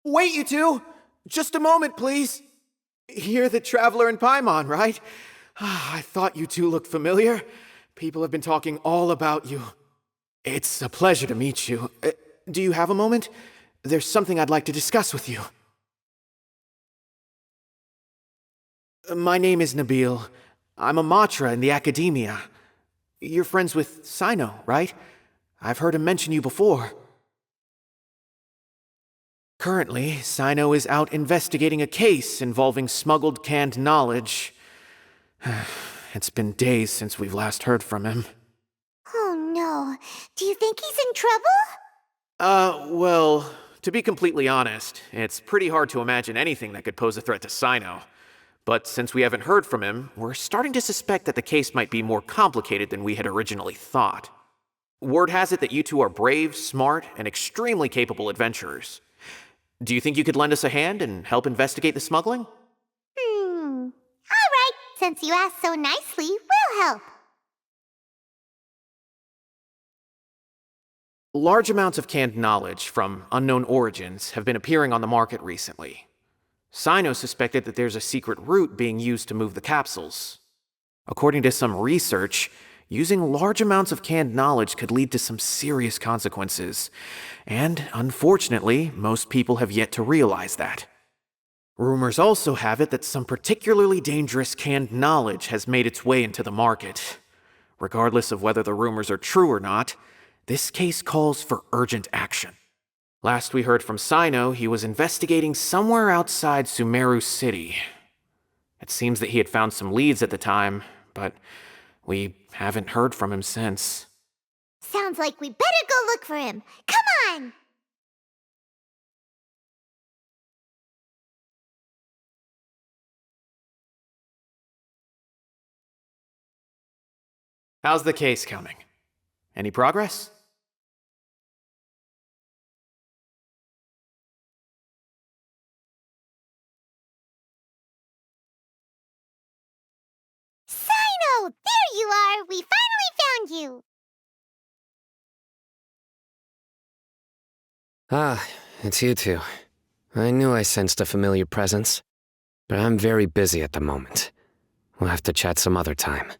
Wait, you two! Just a moment, please. You're the Traveler in Paimon, right? I thought you two looked familiar. People have been talking all about you. It's a pleasure to meet you. Do you have a moment? There's something I'd like to discuss with you. My name is Nabil. I'm a Matra in the Academia. You're friends with Cyno, right? I've heard him mention you before. Currently, Cyno is out investigating a case involving smuggled canned knowledge. It's been days since we've last heard from him. Oh no. Do you think he's in trouble? Well, to be completely honest, it's pretty hard to imagine anything that could pose a threat to Cyno. But since we haven't heard from him, we're starting to suspect that the case might be more complicated than we had originally thought. Word has it that you two are brave, smart, and extremely capable adventurers. Do you think you could lend us a hand and help investigate the smuggling? All right. Since you asked so nicely, we'll help. Large amounts of canned knowledge from unknown origins have been appearing on the market recently. Cyno suspected that there's a secret route being used to move the capsules. According to some research, using large amounts of canned knowledge could lead to some serious consequences, and unfortunately, most people have yet to realize that. Rumors also have it that some particularly dangerous canned knowledge has made its way into the market. Regardless of whether the rumors are true or not, this case calls for urgent action. Last we heard from Cyno, he was investigating somewhere outside Sumeru City. It seems that he had found some leads at the time, but we haven't heard from him since. Sounds like we better go look for him. Come on! How's the case coming? Any progress? Cyno! There you are! We finally found you! Ah, it's you two. I knew I sensed a familiar presence, but I'm very busy at the moment. We'll have to chat some other time.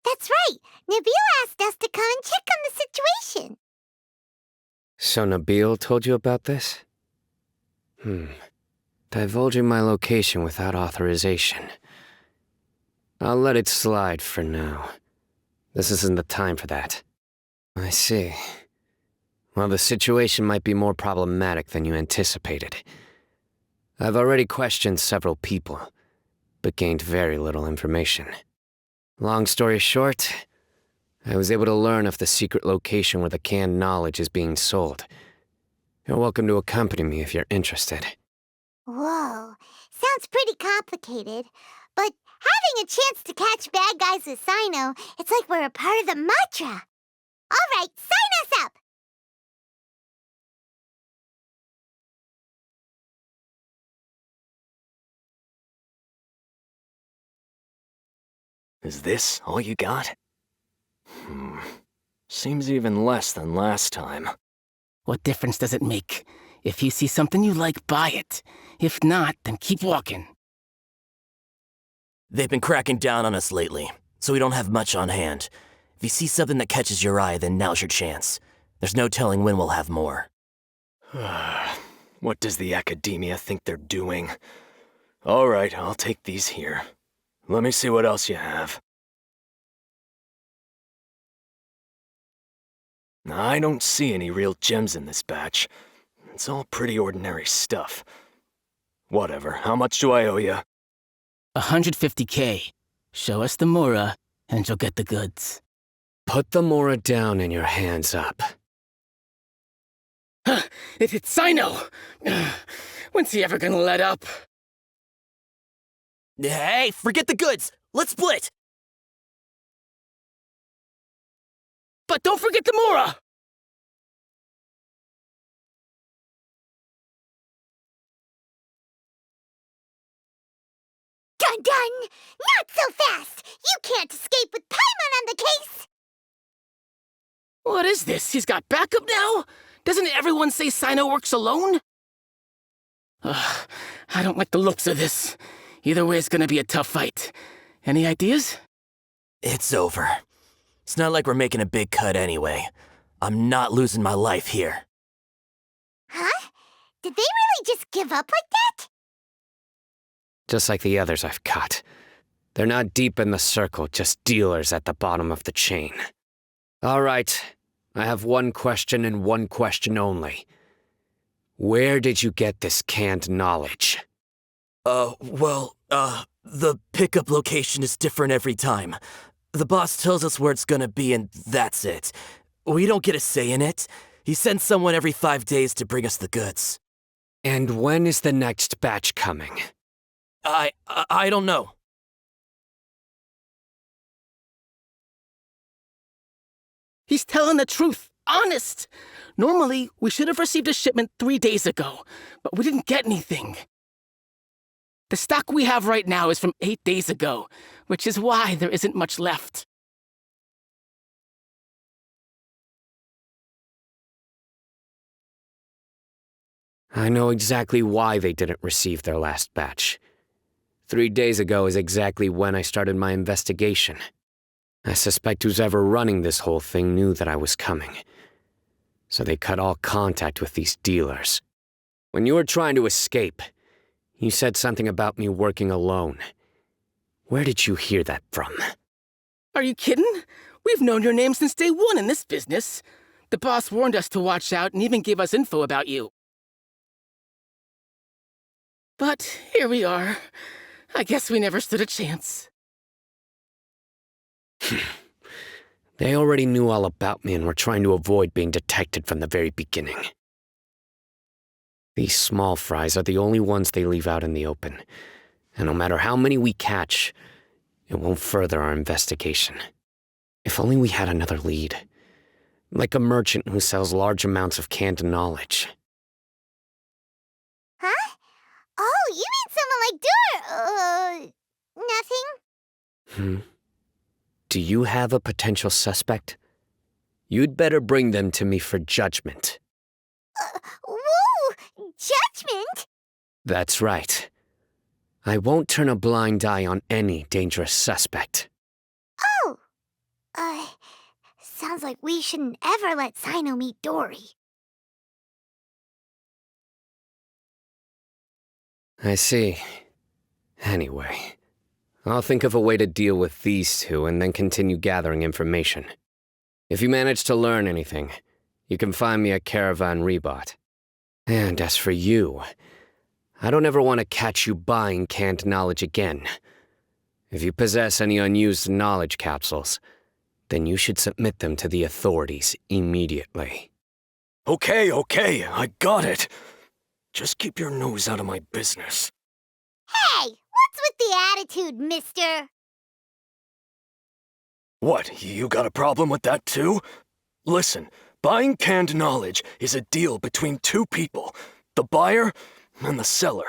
That's right! Nabil asked us to come and check on the situation. So Nabil told you about this? Divulging my location without authorization. I'll let it slide for now. This isn't the time for that. I see. Well, the situation might be more problematic than you anticipated. I've already questioned several people, but gained very little information. Long story short, I was able to learn of the secret location where the canned knowledge is being sold. You're welcome to accompany me if you're interested. Whoa, sounds pretty complicated. But having a chance to catch bad guys with Cyno, it's like we're a part of the Matra. All right, sign us up! Is this all you got? Seems even less than last time. What difference does it make? If you see something you like, buy it. If not, then keep walking. They've been cracking down on us lately, so we don't have much on hand. If you see something that catches your eye, then now's your chance. There's no telling when we'll have more. What does the Academia think they're doing? All right, I'll take these here. Let me see what else you have. I don't see any real gems in this batch. It's all pretty ordinary stuff. Whatever, how much do I owe you? 150K. Show us the Mura, and you'll get the goods. Put the Mora down and your hands up. It's Cyno! When's he ever gonna let up? Hey, forget the goods! Let's split! But don't forget the Mura! Dun! Not so fast! You can't escape with Paimon on the case! What is this? He's got backup now? Doesn't everyone say Cyno works alone? Ugh, I don't like the looks of this. Either way, it's gonna be a tough fight. Any ideas? It's over. It's not like we're making a big cut anyway. I'm not losing my life here. Huh? Did they really just give up like that? Just like the others I've caught. They're not deep in the circle, just dealers at the bottom of the chain. All right, I have one question and one question only. Where did you get this canned knowledge? The pickup location is different every time. The boss tells us where it's gonna be and that's it. We don't get a say in it. He sends someone every 5 days to bring us the goods. And when is the next batch coming? I don't know. He's telling the truth. Honest. Normally, we should have received a shipment 3 days ago, but we didn't get anything. The stock we have right now is from 8 days ago, which is why there isn't much left. I know exactly why they didn't receive their last batch. 3 days ago is exactly when I started my investigation. I suspect who's ever running this whole thing knew that I was coming. So they cut all contact with these dealers. When you were trying to escape, you said something about me working alone. Where did you hear that from? Are you kidding? We've known your name since day one in this business. The boss warned us to watch out and even gave us info about you. But here we are. I guess we never stood a chance. They already knew all about me and were trying to avoid being detected from the very beginning. These small fries are the only ones they leave out in the open, and no matter how many we catch, it won't further our investigation. If only we had another lead, like a merchant who sells large amounts of canned knowledge. Huh? Oh, you mean someone like nothing? Do you have a potential suspect? You'd better bring them to me for judgment. Whoa! Judgment? That's right. I won't turn a blind eye on any dangerous suspect. Oh! Sounds like we shouldn't ever let Cyno meet Dory. I see. Anyway, I'll think of a way to deal with these two and then continue gathering information. If you manage to learn anything, you can find me at Caravan Rebot. And as for you, I don't ever want to catch you buying canned knowledge again. If you possess any unused knowledge capsules, then you should submit them to the authorities immediately. Okay, I got it. Just keep your nose out of my business. Hey! What's with the attitude, mister? What, you got a problem with that too? Listen, buying canned knowledge is a deal between two people, the buyer and the seller.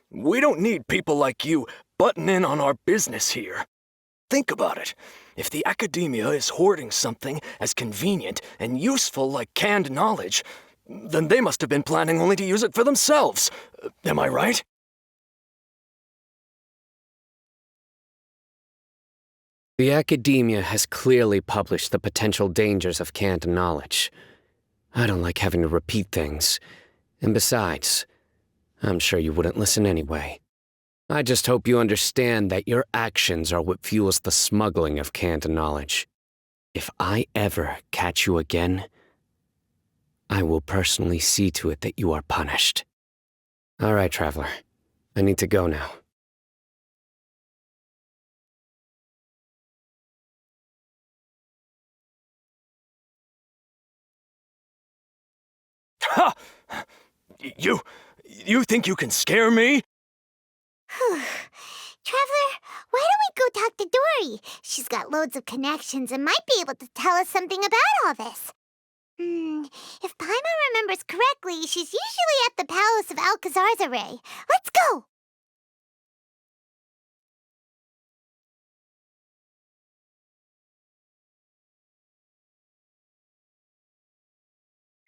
We don't need people like you butting in on our business here. Think about it. If the academia is hoarding something as convenient and useful like canned knowledge, then they must have been planning only to use it for themselves. Am I right? The academia has clearly published the potential dangers of canned knowledge. I don't like having to repeat things. And besides, I'm sure you wouldn't listen anyway. I just hope you understand that your actions are what fuels the smuggling of canned knowledge. If I ever catch you again, I will personally see to it that you are punished. All right, Traveler. I need to go now. Ha! You think you can scare me? Traveler, why don't we go talk to Dory? She's got loads of connections and might be able to tell us something about all this. If Paimon remembers correctly, she's usually at the palace of Alcazar's array. Let's go!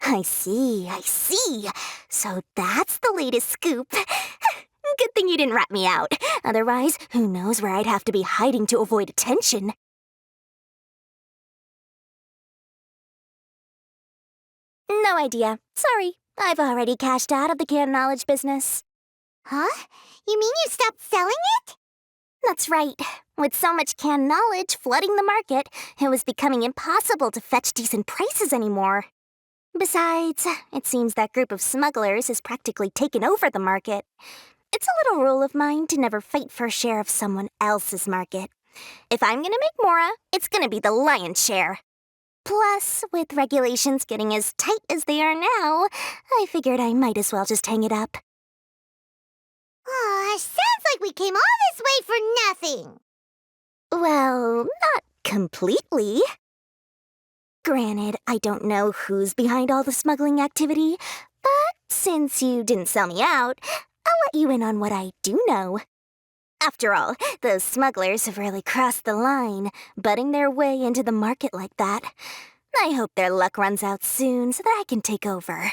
I see, I see. So that's the latest scoop. Good thing you didn't rat me out. Otherwise, who knows where I'd have to be hiding to avoid attention. No idea. Sorry. I've already cashed out of the canned knowledge business. Huh? You mean you stopped selling it? That's right. With so much canned knowledge flooding the market, it was becoming impossible to fetch decent prices anymore. Besides, it seems that group of smugglers has practically taken over the market. It's a little rule of mine to never fight for a share of someone else's market. If I'm gonna make Mora, it's gonna be the lion's share. Plus, with regulations getting as tight as they are now, I figured I might as well just hang it up. Aw, sounds like we came all this way for nothing. Well, not completely. Granted, I don't know who's behind all the smuggling activity, but since you didn't sell me out, I'll let you in on what I do know. After all, those smugglers have really crossed the line, butting their way into the market like that. I hope their luck runs out soon so that I can take over.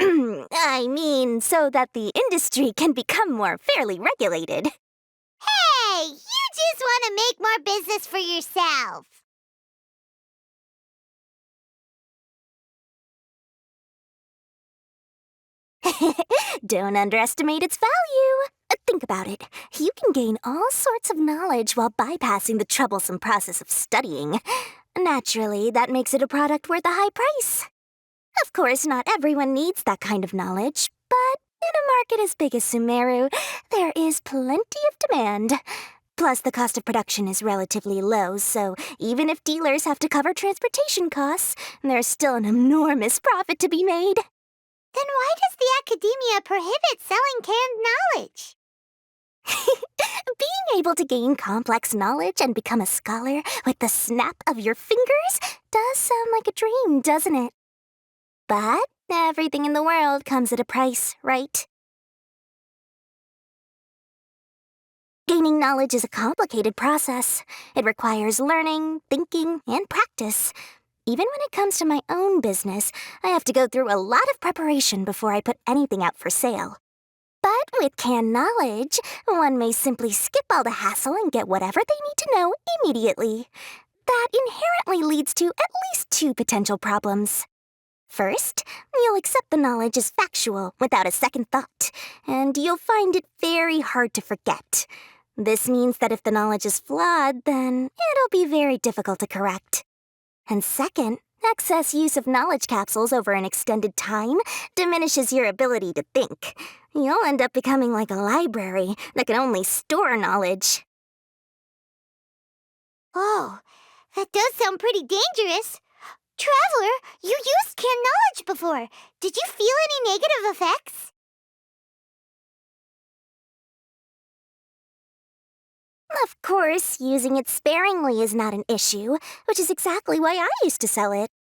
I mean, so that the industry can become more fairly regulated. Hey, you just want to make more business for yourself. Don't underestimate its value. Think about it. You can gain all sorts of knowledge while bypassing the troublesome process of studying. Naturally, that makes it a product worth a high price. Of course, not everyone needs that kind of knowledge, but in a market as big as Sumeru, there is plenty of demand. Plus, the cost of production is relatively low, so even if dealers have to cover transportation costs, there's still an enormous profit to be made. Then why does the academia prohibit selling canned knowledge? Being able to gain complex knowledge and become a scholar with the snap of your fingers does sound like a dream, doesn't it? But everything in the world comes at a price, right? Gaining knowledge is a complicated process. It requires learning, thinking, and practice. Even when it comes to my own business, I have to go through a lot of preparation before I put anything out for sale. But with canned knowledge, one may simply skip all the hassle and get whatever they need to know immediately. That inherently leads to at least two potential problems. First, you'll accept the knowledge as factual without a second thought, and you'll find it very hard to forget. This means that if the knowledge is flawed, then it'll be very difficult to correct. And second, excess use of knowledge capsules over an extended time diminishes your ability to think. You'll end up becoming like a library that can only store knowledge. Oh, that does sound pretty dangerous. Traveler, you used canned knowledge before. Did you feel any negative effects? Of course, using it sparingly is not an issue, which is exactly why I used to sell it.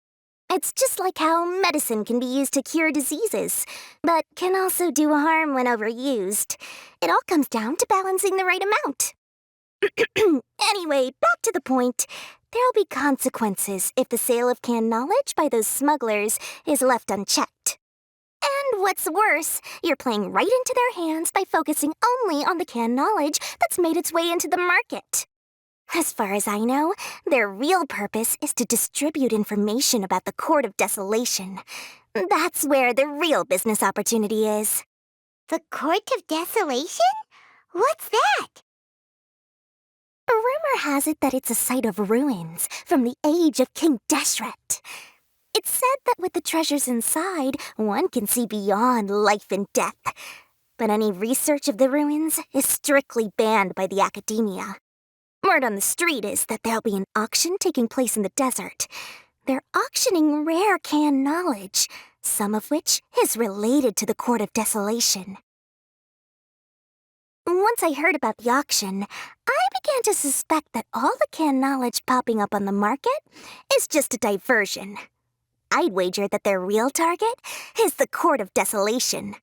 It's just like how medicine can be used to cure diseases, but can also do harm when overused. It all comes down to balancing the right amount. Anyway, back to the point. There'll be consequences if the sale of canned knowledge by those smugglers is left unchecked. And what's worse, you're playing right into their hands by focusing only on the canned knowledge that's made its way into the market. As far as I know, their real purpose is to distribute information about the Court of Desolation. That's where the real business opportunity is. The Court of Desolation? What's that? Rumor has it that it's a site of ruins from the age of King Deshret. It's said that with the treasures inside, one can see beyond life and death. But any research of the ruins is strictly banned by the academia. Word on the street is that there'll be an auction taking place in the desert. They're auctioning rare canned knowledge, some of which is related to the Court of Desolation. Once I heard about the auction, I began to suspect that all the canned knowledge popping up on the market is just a diversion. I'd wager that their real target is the Court of Desolation.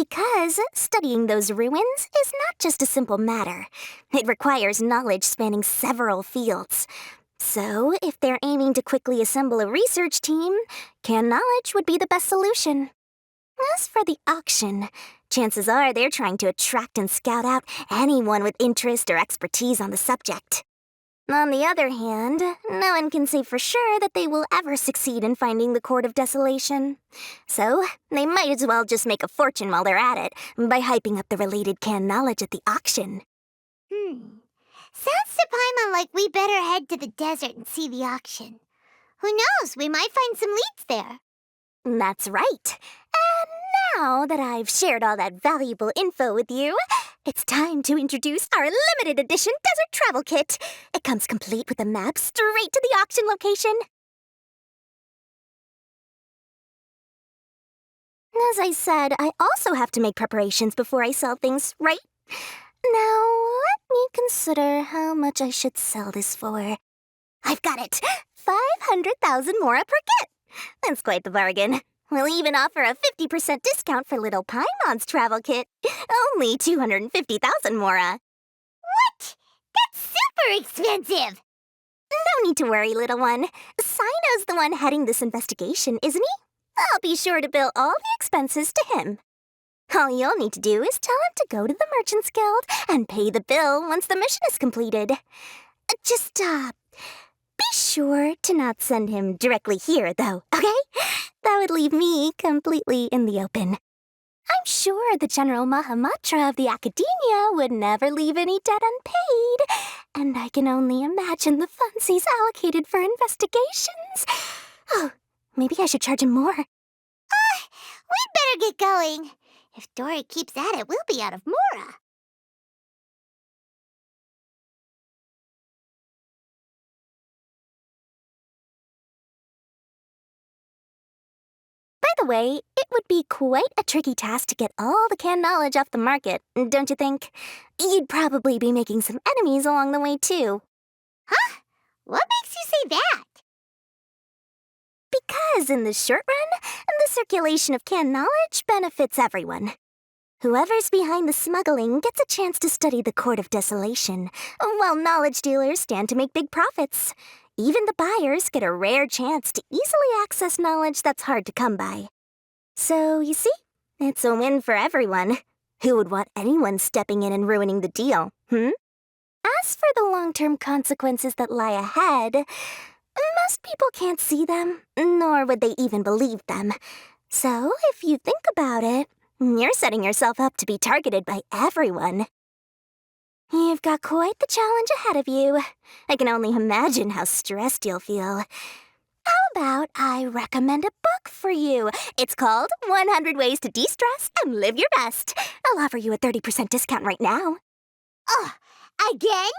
Because studying those ruins is not just a simple matter. It requires knowledge spanning several fields. So, if they're aiming to quickly assemble a research team, canned knowledge would be the best solution. As for the auction, chances are they're trying to attract and scout out anyone with interest or expertise on the subject. On the other hand, no one can say for sure that they will ever succeed in finding the Court of Desolation. So, they might as well just make a fortune while they're at it by hyping up the related canned knowledge at the auction. Sounds to Paimon like we better head to the desert and see the auction. Who knows, we might find some leads there. That's right. And now that I've shared all that valuable info with you, it's time to introduce our limited edition desert travel kit. It comes complete with a map straight to the auction location. As I said, I also have to make preparations before I sell things, right? Now, let me consider how much I should sell this for. I've got it! 500,000 mora per kit! That's quite the bargain. We'll even offer a 50% discount for little Paimon's travel kit. Only 250,000 mora. What? That's super expensive! No need to worry, little one. Cyno's the one heading this investigation, isn't he? I'll be sure to bill all the expenses to him. All you'll need to do is tell him to go to the Merchants Guild and pay the bill once the mission is completed. Just, be sure to not send him directly here, though, okay? That would leave me completely in the open. I'm sure the General Mahamatra of the Academia would never leave any debt unpaid, and I can only imagine the funds he's allocated for investigations. Oh, maybe I should charge him more. We'd better get going. If Dory keeps at it, we'll be out of mora. By the way, it would be quite a tricky task to get all the canned knowledge off the market, don't you think? You'd probably be making some enemies along the way, too. Huh? What makes you say that? Because in the short run, the circulation of canned knowledge benefits everyone. Whoever's behind the smuggling gets a chance to study the Court of Desolation, while knowledge dealers stand to make big profits. Even the buyers get a rare chance to easily access knowledge that's hard to come by. So, you see, it's a win for everyone. Who would want anyone stepping in and ruining the deal, As for the long-term consequences that lie ahead, most people can't see them, nor would they even believe them. So, if you think about it, you're setting yourself up to be targeted by everyone. You've got quite the challenge ahead of you. I can only imagine how stressed you'll feel. How about I recommend a book for you? It's called 100 Ways to De-Stress and Live Your Best. I'll offer you a 30% discount right now. Oh, again?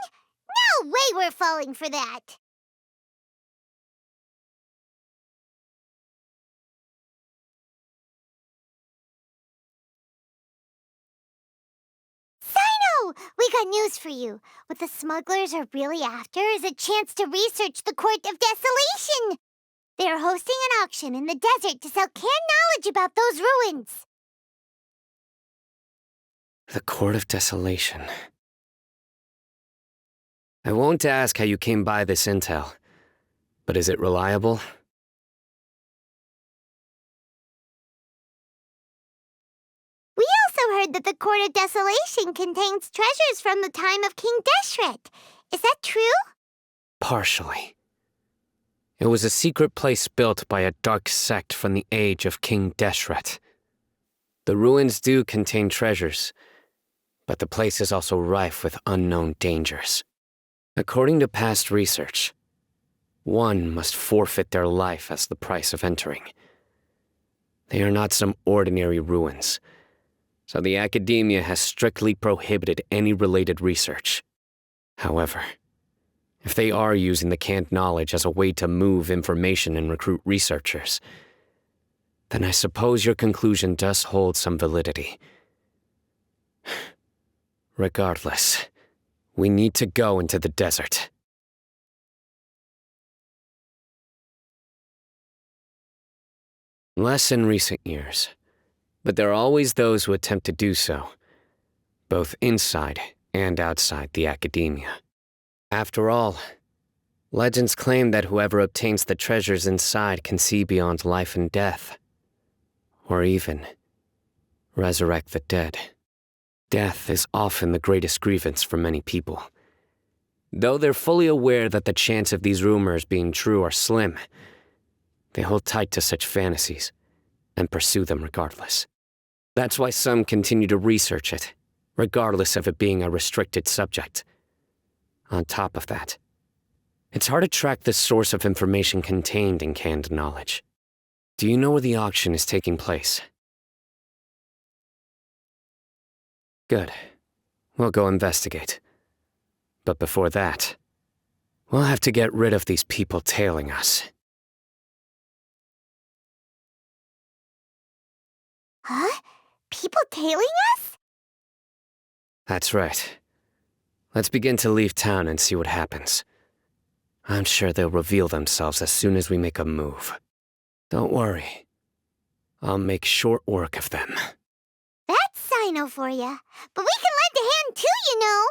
No way we're falling for that. Cyno! We got news for you. What the smugglers are really after is a chance to research the Court of Desolation. They're hosting an auction in the desert to sell canned knowledge about those ruins. The Court of Desolation. I won't ask how you came by this intel, but is it reliable? We also heard that the Court of Desolation contains treasures from the time of King Deshret. Is that true? Partially. It was a secret place built by a dark sect from the age of King Deshret. The ruins do contain treasures, but the place is also rife with unknown dangers. According to past research, one must forfeit their life as the price of entering. They are not some ordinary ruins, so the Academia has strictly prohibited any related research. However, if they are using the canned knowledge as a way to move information and recruit researchers, then I suppose your conclusion does hold some validity. Regardless, we need to go into the desert. Less in recent years, But there are always those who attempt to do so, both inside and outside the academia. After all, legends claim that whoever obtains the treasures inside can see beyond life and death, or even resurrect the dead. Death is often the greatest grievance for many people. Though they're fully aware that the chance of these rumors being true are slim, they hold tight to such fantasies and pursue them regardless. That's why some continue to research it, regardless of it being a restricted subject. On top of that, it's hard to track the source of information contained in canned knowledge. Do you know where the auction is taking place? Good. We'll go investigate. But before that, we'll have to get rid of these people tailing us. Huh? People tailing us? That's right. Let's begin to leave town and see what happens. I'm sure they'll reveal themselves as soon as we make a move. Don't worry. I'll make short work of them. That's Cyno for ya. But we can lend a hand too, you know.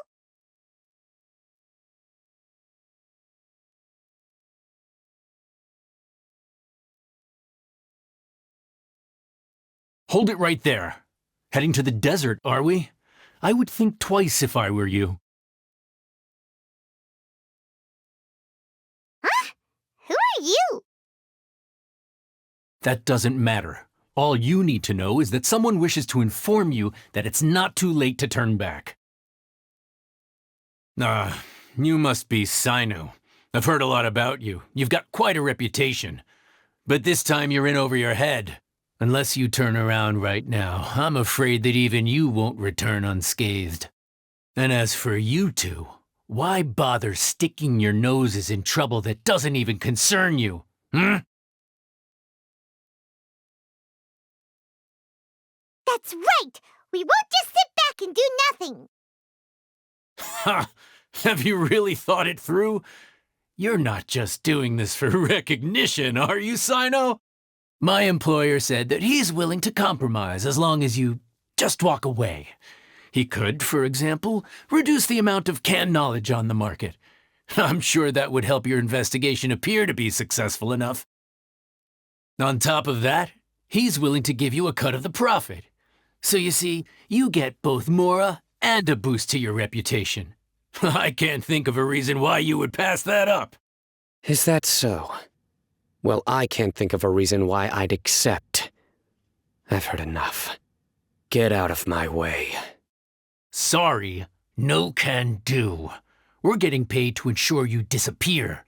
Hold it right there. Heading to the desert, are we? I would think twice if I were you. Huh? Who are you? That doesn't matter. All you need to know is that someone wishes to inform you that it's not too late to turn back. You must be Cyno. I've heard a lot about you. You've got quite a reputation. But this time you're in over your head. Unless you turn around right now, I'm afraid that even you won't return unscathed. And as for you two, why bother sticking your noses in trouble that doesn't even concern you, hmm? That's right! We won't just sit back and do nothing! Ha! Have you really thought it through? You're not just doing this for recognition, are you, Cyno? My employer said that he's willing to compromise as long as you just walk away. He could, for example, reduce the amount of canned knowledge on the market. I'm sure that would help your investigation appear to be successful enough. On top of that, he's willing to give you a cut of the profit. So you see, you get both Mora and a boost to your reputation. I can't think of a reason why you would pass that up. Is that so? Well, I can't think of a reason why I'd accept. I've heard enough. Get out of my way. Sorry, no can do. We're getting paid to ensure you disappear.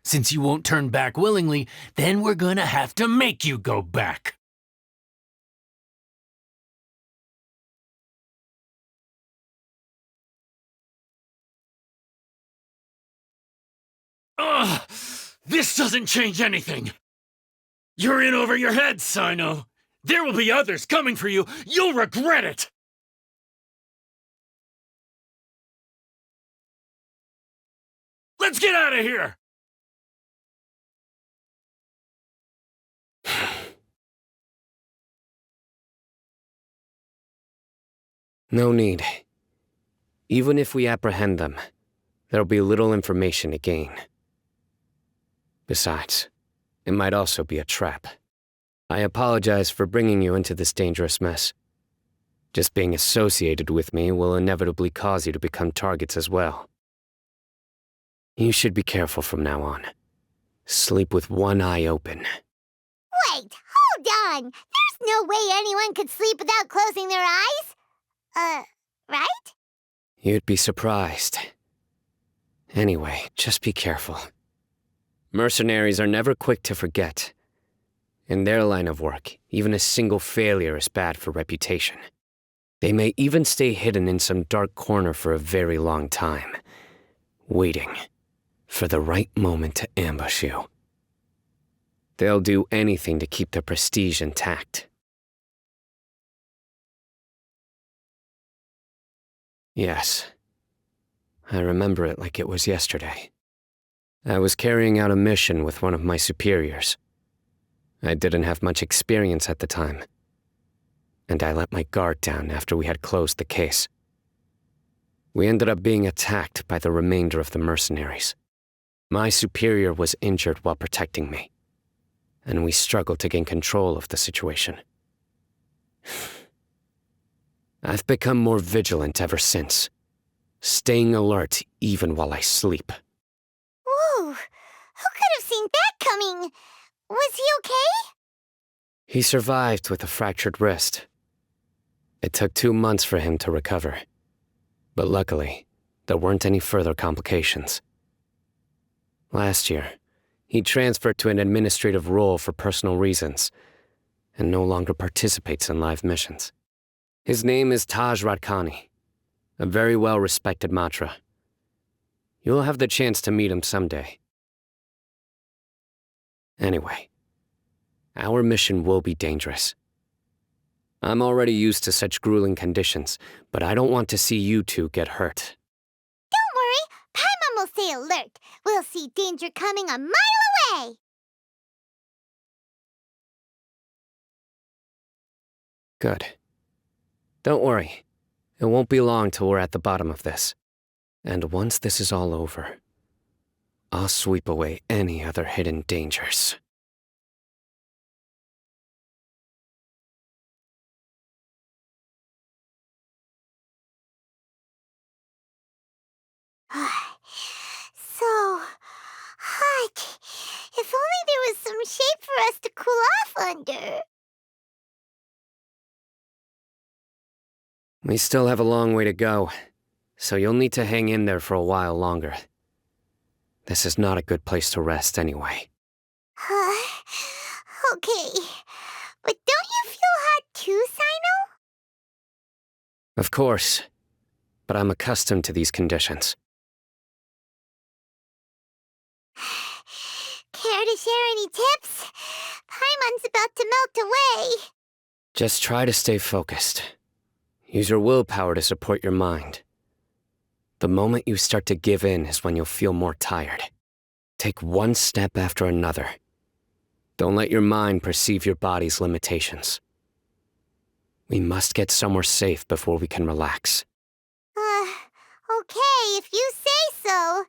Since you won't turn back willingly, then we're gonna have to make you go back. Ugh! This doesn't change anything! You're in over your head, Cyno! There will be others coming for you! You'll regret it! Let's get out of here! No need. Even if we apprehend them, there'll be little information to gain. Besides, it might also be a trap. I apologize for bringing you into this dangerous mess. Just being associated with me will inevitably cause you to become targets as well. You should be careful from now on. Sleep with one eye open. Wait, hold on! There's no way anyone could sleep without closing their eyes? Right? You'd be surprised. Anyway, just be careful. Mercenaries are never quick to forget. In their line of work, even a single failure is bad for reputation. They may even stay hidden in some dark corner for a very long time, waiting for the right moment to ambush you. They'll do anything to keep their prestige intact. Yes, I remember it like it was yesterday. I was carrying out a mission with one of my superiors. I didn't have much experience at the time, and I let my guard down after we had closed the case. We ended up being attacked by the remainder of the mercenaries. My superior was injured while protecting me, and we struggled to gain control of the situation. I've become more vigilant ever since, staying alert even while I sleep. Whoa! Who could have seen that coming? Was he okay? He survived with a fractured wrist. It took 2 months for him to recover, but luckily, there weren't any further complications. Last year, he transferred to an administrative role for personal reasons, and no longer participates in live missions. His name is Taj Radkani, a very well-respected Matra. You'll have the chance to meet him someday. Anyway, our mission will be dangerous. I'm already used to such grueling conditions, but I don't want to see you two get hurt. Don't worry, Paimon will stay alert. We'll see danger coming a mile away. Good. Don't worry. It won't be long till we're at the bottom of this. And once this is all over, I'll sweep away any other hidden dangers. So hot. If only there was some shade for us to cool off under. We still have a long way to go, so you'll need to hang in there for a while longer. This is not a good place to rest anyway. Okay. But don't you feel hot too, Cyno? Of course, but I'm accustomed to these conditions. Care to share any tips? Paimon's about to melt away. Just try to stay focused. Use your willpower to support your mind. The moment you start to give in is when you'll feel more tired. Take one step after another. Don't let your mind perceive your body's limitations. We must get somewhere safe before we can relax. Okay, if you say so.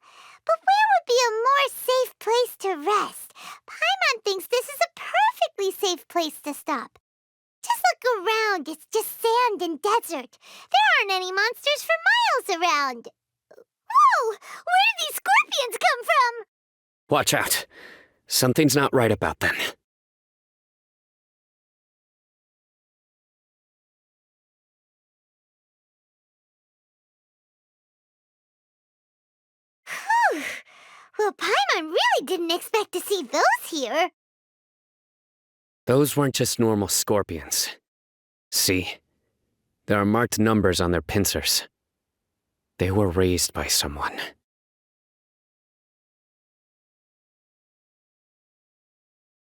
But where would be a more safe place to rest? Paimon thinks this is a perfectly safe place to stop. Just look around, it's just sand and desert. There aren't any monsters for miles around. Whoa! Where did these scorpions come from? Watch out. Something's not right about them. Whew. Well, Paimon really didn't expect to see those here. Those weren't just normal scorpions. See? There are marked numbers on their pincers. They were raised by someone.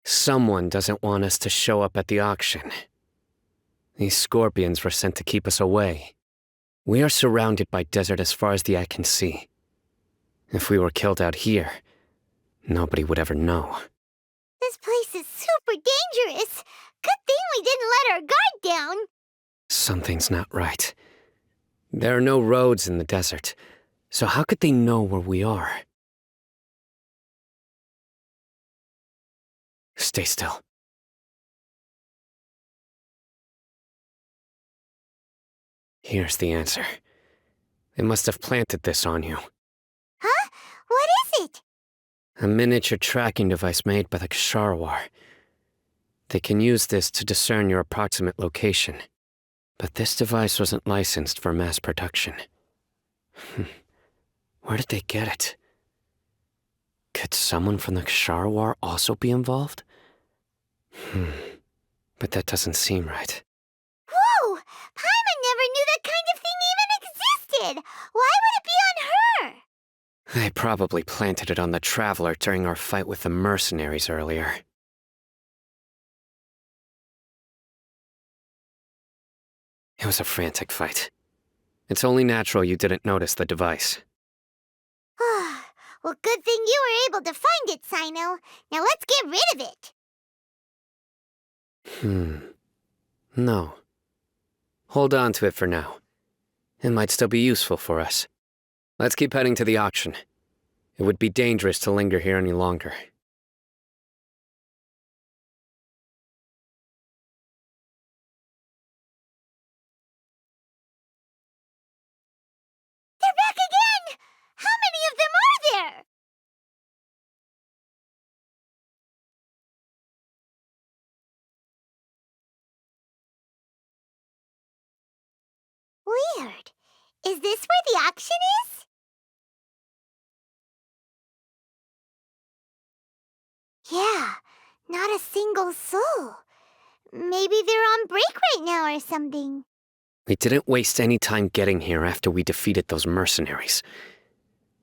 Someone doesn't want us to show up at the auction. These scorpions were sent to keep us away. We are surrounded by desert as far as the eye can see. If we were killed out here, nobody would ever know. This place is super dangerous. Good thing we didn't let our guard down. Something's not right. There are no roads in the desert, so how could they know where we are? Stay still. Here's the answer. They must have planted this on you. Huh? What is it? A miniature tracking device made by the Ksharawar. They can use this to discern your approximate location. But this device wasn't licensed for mass production. Where did they get it? Could someone from the Ksharawar also be involved? But that doesn't seem right. Whoa! Paimon never knew that kind of thing even existed! Why would it be on her? They probably planted it on the Traveler during our fight with the mercenaries earlier. It was a frantic fight. It's only natural you didn't notice the device. Well, good thing you were able to find it, Cyno. Now let's get rid of it. No. Hold on to it for now. It might still be useful for us. Let's keep heading to the auction. It would be dangerous to linger here any longer. They're back again! How many of them are there? Weird. Is this where the auction is? Yeah, not a single soul. Maybe they're on break right now or something. We didn't waste any time getting here after we defeated those mercenaries.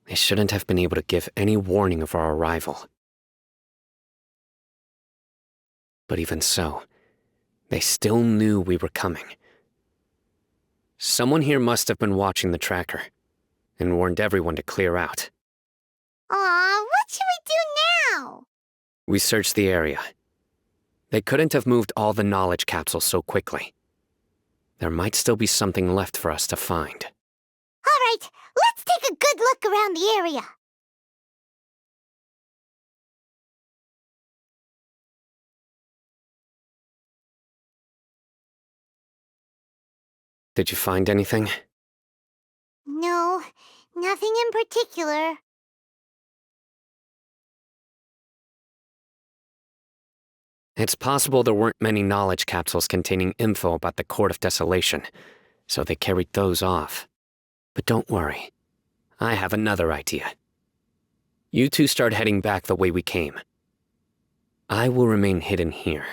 They shouldn't have been able to give any warning of our arrival. But even so, they still knew we were coming. Someone here must have been watching the tracker and warned everyone to clear out. Aw, what should we do now? We searched the area. They couldn't have moved all the knowledge capsules so quickly. There might still be something left for us to find. All right, let's take a good look around the area. Did you find anything? No, nothing in particular. It's possible there weren't many knowledge capsules containing info about the Court of Desolation, so they carried those off. But don't worry. I have another idea. You two start heading back the way we came. I will remain hidden here.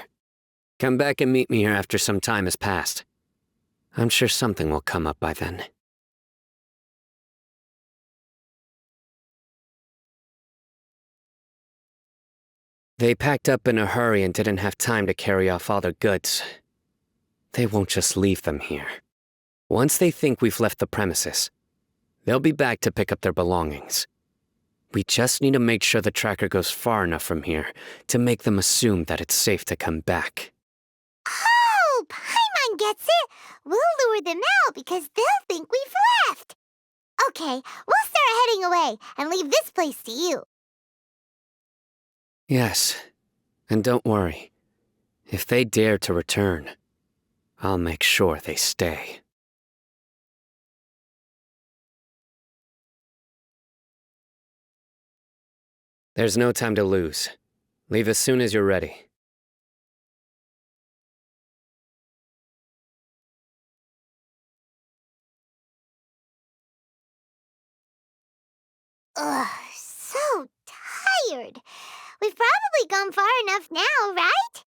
Come back and meet me here after some time has passed. I'm sure something will come up by then. They packed up in a hurry and didn't have time to carry off all their goods. They won't just leave them here. Once they think we've left the premises, they'll be back to pick up their belongings. We just need to make sure the tracker goes far enough from here to make them assume that it's safe to come back. Oh, Paimon gets it. We'll lure them out because they'll think we've left. Okay, we'll start heading away and leave this place to you. Yes, and don't worry. If they dare to return, I'll make sure they stay. There's no time to lose. Leave as soon as you're ready. Ugh, so tired. We've probably gone far enough now, right?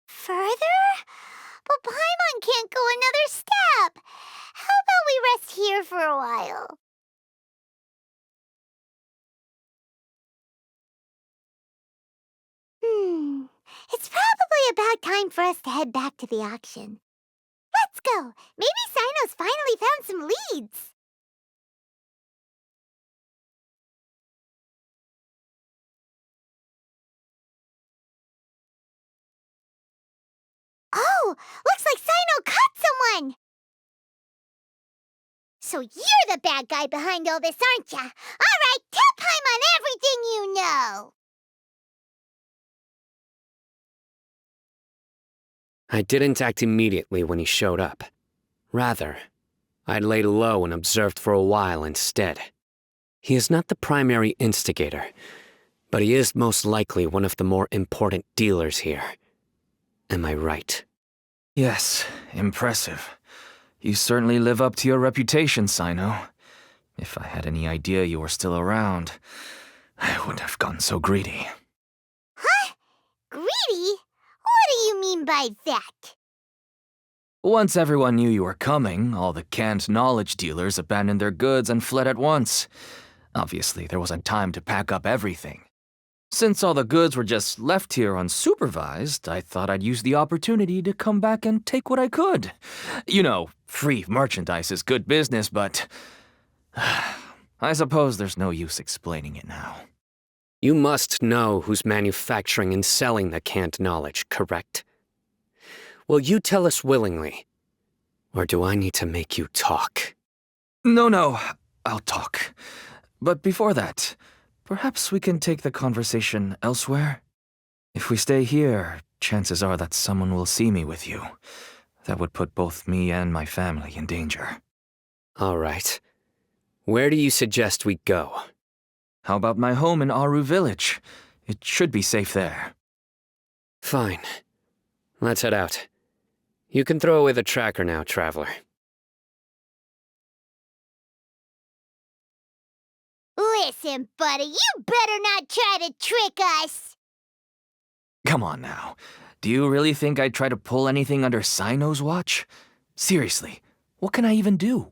Further? But Paimon can't go another step. How about we rest here for a while? It's probably about time for us to head back to the auction. Let's go. Maybe Cyno's finally found some leads. Oh, looks like Cyno caught someone! So you're the bad guy behind all this, aren't ya? All right, tell Paimon everything you know! I didn't act immediately when he showed up. Rather, I laid low and observed for a while instead. He is not the primary instigator, but he is most likely one of the more important dealers here. Am I right? Yes, impressive. You certainly live up to your reputation, Cyno. If I had any idea you were still around, I wouldn't have gotten so greedy. Huh? Greedy? What do you mean by that? Once everyone knew you were coming, all the canned knowledge dealers abandoned their goods and fled at once. Obviously, there wasn't time to pack up everything. Since all the goods were just left here unsupervised, I thought I'd use the opportunity to come back and take what I could. You know, free merchandise is good business, but I suppose there's no use explaining it now. You must know who's manufacturing and selling the canned knowledge, correct? Will you tell us willingly? Or do I need to make you talk? No, I'll talk. But before that, perhaps we can take the conversation elsewhere? If we stay here, chances are that someone will see me with you. That would put both me and my family in danger. All right. Where do you suggest we go? How about my home in Aru Village? It should be safe there. Fine. Let's head out. You can throw away the tracker now, Traveler. Listen, buddy, you better not try to trick us! Come on now. Do you really think I'd try to pull anything under Cyno's watch? Seriously, what can I even do?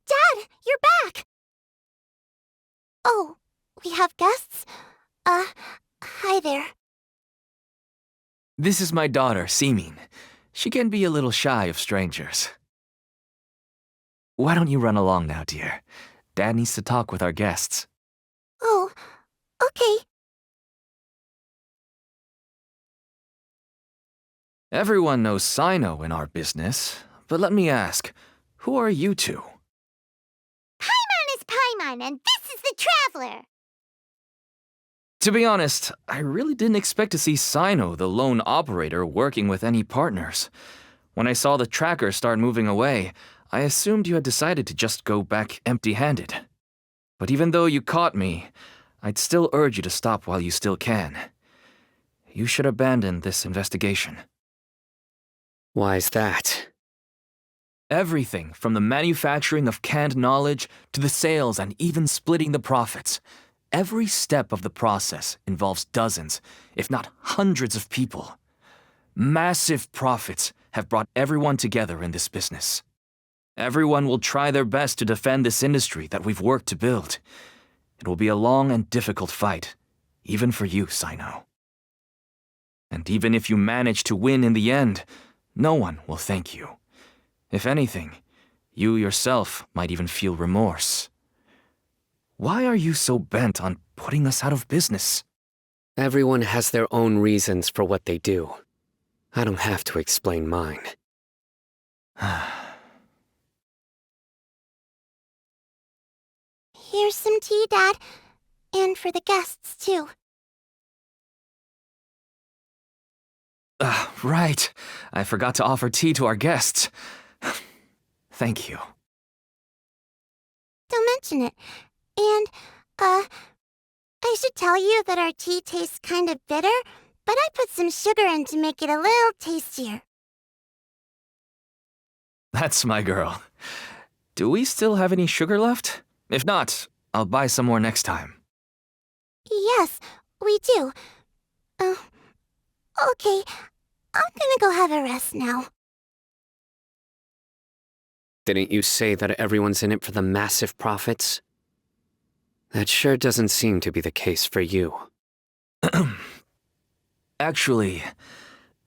Dad, you're back! Oh, we have guests? Hi there. This is my daughter, Seemin. She can be a little shy of strangers. Why don't you run along now, dear? Dad needs to talk with our guests. Oh, okay. Everyone knows Cyno in our business, but let me ask, who are you two? Paimon is Paimon, and this is the Traveler! To be honest, I really didn't expect to see Cyno, the lone operator, working with any partners. When I saw the tracker start moving away, I assumed you had decided to just go back empty-handed. But even though you caught me, I'd still urge you to stop while you still can. You should abandon this investigation. Why is that? Everything from the manufacturing of canned knowledge to the sales and even splitting the profits. Every step of the process involves dozens, if not hundreds of people. Massive profits have brought everyone together in this business. Everyone will try their best to defend this industry that we've worked to build. It will be a long and difficult fight, even for you, Cyno. And even if you manage to win in the end, no one will thank you. If anything, you yourself might even feel remorse. Why are you so bent on putting us out of business? Everyone has their own reasons for what they do. I don't have to explain mine. Here's some tea, Dad. And for the guests, too. Right. I forgot to offer tea to our guests. Thank you. Don't mention it. And, I should tell you that our tea tastes kind of bitter, but I put some sugar in to make it a little tastier. That's my girl. Do we still have any sugar left? If not, I'll buy some more next time. Yes, we do. Okay. I'm gonna go have a rest now. Didn't you say that everyone's in it for the massive profits? That sure doesn't seem to be the case for you. Actually,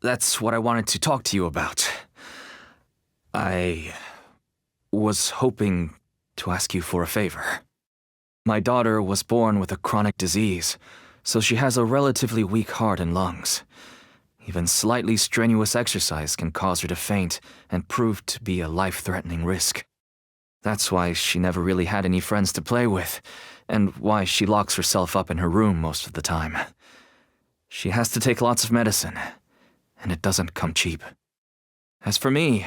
that's what I wanted to talk to you about. I was hoping to ask you for a favor. My daughter was born with a chronic disease, so she has a relatively weak heart and lungs. Even slightly strenuous exercise can cause her to faint and prove to be a life-threatening risk. That's why she never really had any friends to play with, and why she locks herself up in her room most of the time. She has to take lots of medicine, and it doesn't come cheap. As for me,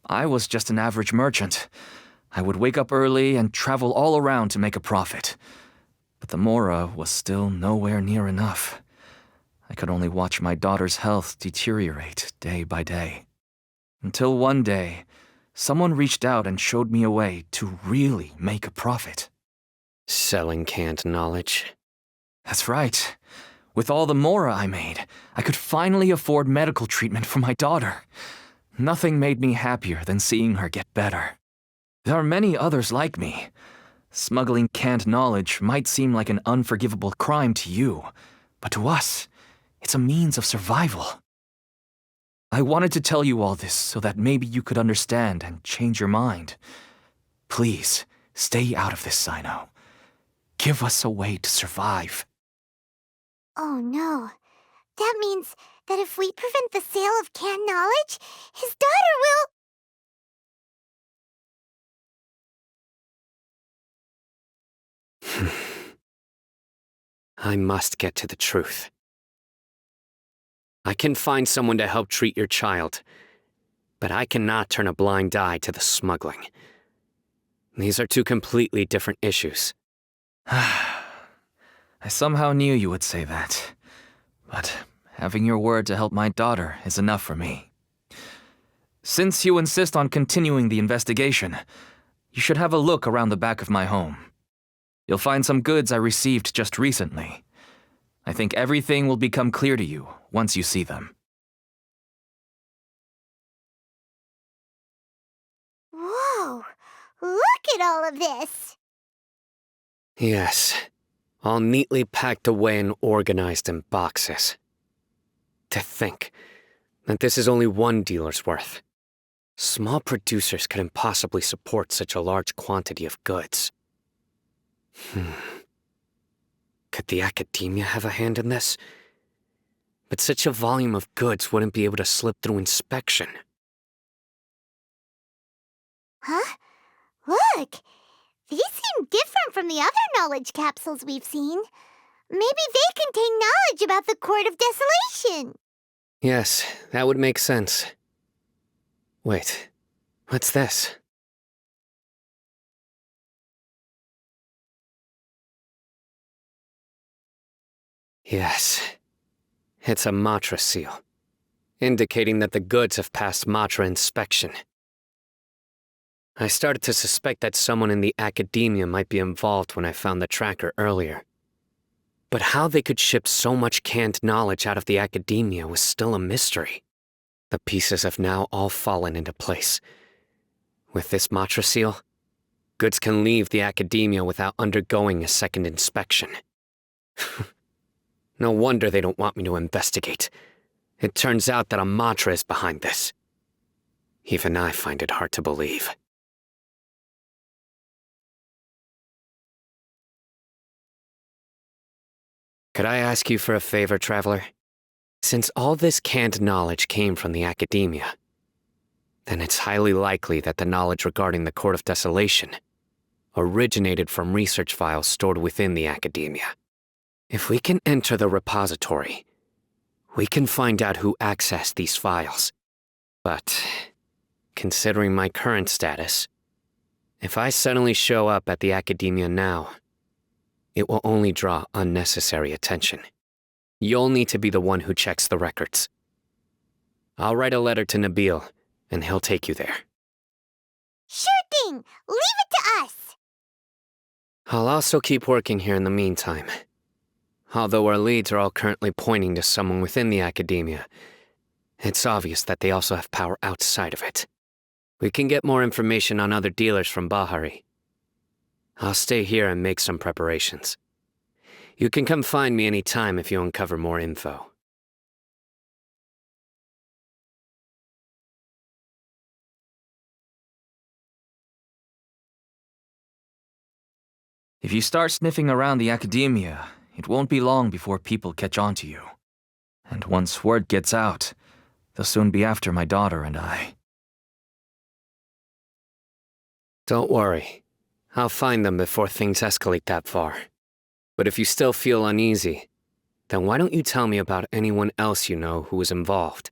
I was just an average merchant. I would wake up early and travel all around to make a profit. But the Mora was still nowhere near enough. I could only watch my daughter's health deteriorate day by day. Until one day, someone reached out and showed me a way to really make a profit. Selling canned knowledge? That's right. With all the Mora I made, I could finally afford medical treatment for my daughter. Nothing made me happier than seeing her get better. There are many others like me. Smuggling canned knowledge might seem like an unforgivable crime to you, but to us, it's a means of survival. I wanted to tell you all this so that maybe you could understand and change your mind. Please, stay out of this, Cyno. Give us a way to survive. Oh no. That means that if we prevent the sale of canned knowledge, his daughter will... I must get to the truth. I can find someone to help treat your child, but I cannot turn a blind eye to the smuggling. These are two completely different issues. I somehow knew you would say that. But having your word to help my daughter is enough for me. Since you insist on continuing the investigation, you should have a look around the back of my home. You'll find some goods I received just recently. I think everything will become clear to you once you see them. Whoa! Look at all of this! Yes, all neatly packed away and organized in boxes. To think that this is only one dealer's worth. Small producers couldn't possibly support such a large quantity of goods. Could the academia have a hand in this? But such a volume of goods wouldn't be able to slip through inspection. Huh? Look! These seem different from the other knowledge capsules we've seen. Maybe they contain knowledge about the Court of Desolation. Yes, that would make sense. Wait, what's this? Yes, it's a Matra seal, indicating that the goods have passed Matra inspection. I started to suspect that someone in the academia might be involved when I found the tracker earlier. But how they could ship so much canned knowledge out of the academia was still a mystery. The pieces have now all fallen into place. With this Matra seal, goods can leave the academia without undergoing a second inspection. No wonder they don't want me to investigate. It turns out that a Matra is behind this. Even I find it hard to believe. Could I ask you for a favor, Traveler? Since all this canned knowledge came from the academia, then it's highly likely that the knowledge regarding the Court of Desolation originated from research files stored within the academia. If we can enter the repository, we can find out who accessed these files. But, considering my current status, if I suddenly show up at the academia now, it will only draw unnecessary attention. You'll need to be the one who checks the records. I'll write a letter to Nabil, and he'll take you there. Sure thing! Leave it to us! I'll also keep working here in the meantime. Although our leads are all currently pointing to someone within the academia, it's obvious that they also have power outside of it. We can get more information on other dealers from Bahari. I'll stay here and make some preparations. You can come find me any time if you uncover more info. If you start sniffing around the academia, it won't be long before people catch on to you. And once word gets out, they'll soon be after my daughter and I. Don't worry. I'll find them before things escalate that far. But if you still feel uneasy, then why don't you tell me about anyone else you know who was involved?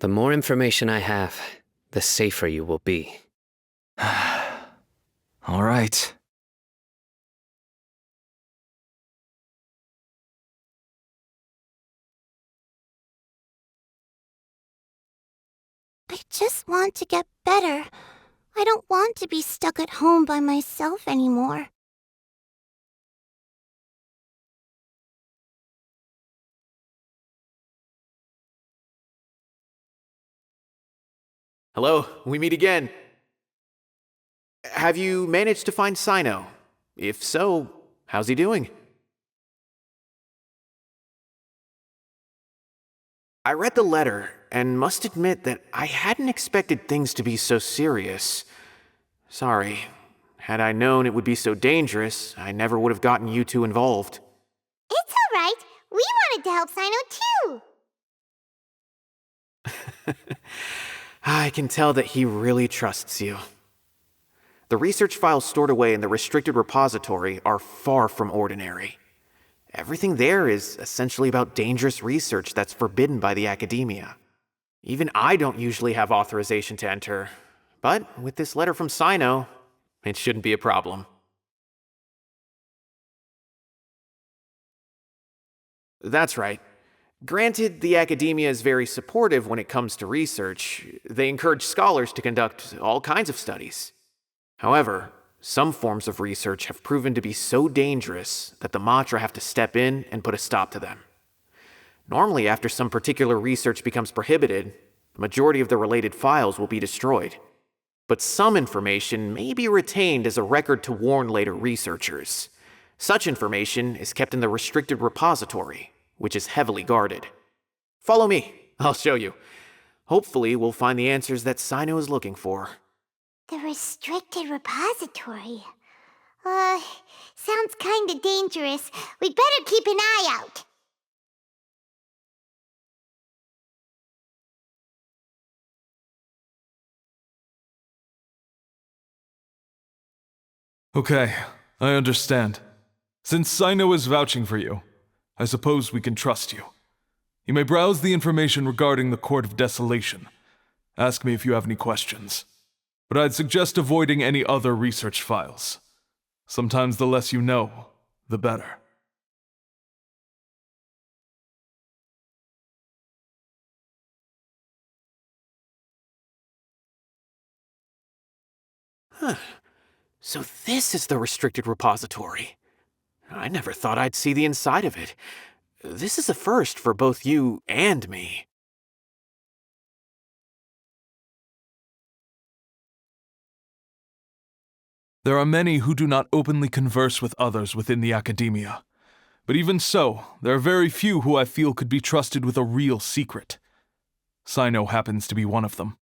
The more information I have, the safer you will be. All right. I just want to get better. I don't want to be stuck at home by myself anymore. Hello, we meet again. Have you managed to find Cyno? If so, how's he doing? I read the letter and must admit that I hadn't expected things to be so serious. Sorry. Had I known it would be so dangerous, I never would have gotten you two involved. It's all right. We wanted to help Cyno too. I can tell that he really trusts you. The research files stored away in the restricted repository are far from ordinary. Everything there is essentially about dangerous research that's forbidden by the academia. Even I don't usually have authorization to enter, but with this letter from Cyno, it shouldn't be a problem. That's right. Granted, the academia is very supportive when it comes to research. They encourage scholars to conduct all kinds of studies. However, some forms of research have proven to be so dangerous that the Matra have to step in and put a stop to them. Normally, after some particular research becomes prohibited, the majority of the related files will be destroyed. But some information may be retained as a record to warn later researchers. Such information is kept in the restricted repository, which is heavily guarded. Follow me, I'll show you. Hopefully, we'll find the answers that Cyno is looking for. The restricted repository. Sounds kinda dangerous. We'd better keep an eye out. Okay, I understand. Since Cyno is vouching for you, I suppose we can trust you. You may browse the information regarding the Court of Desolation. Ask me if you have any questions. But I'd suggest avoiding any other research files. Sometimes the less you know, the better. So this is the restricted repository. I never thought I'd see the inside of it. This is a first for both you and me. There are many who do not openly converse with others within the academia. But even so, there are very few who I feel could be trusted with a real secret. Cyno happens to be one of them.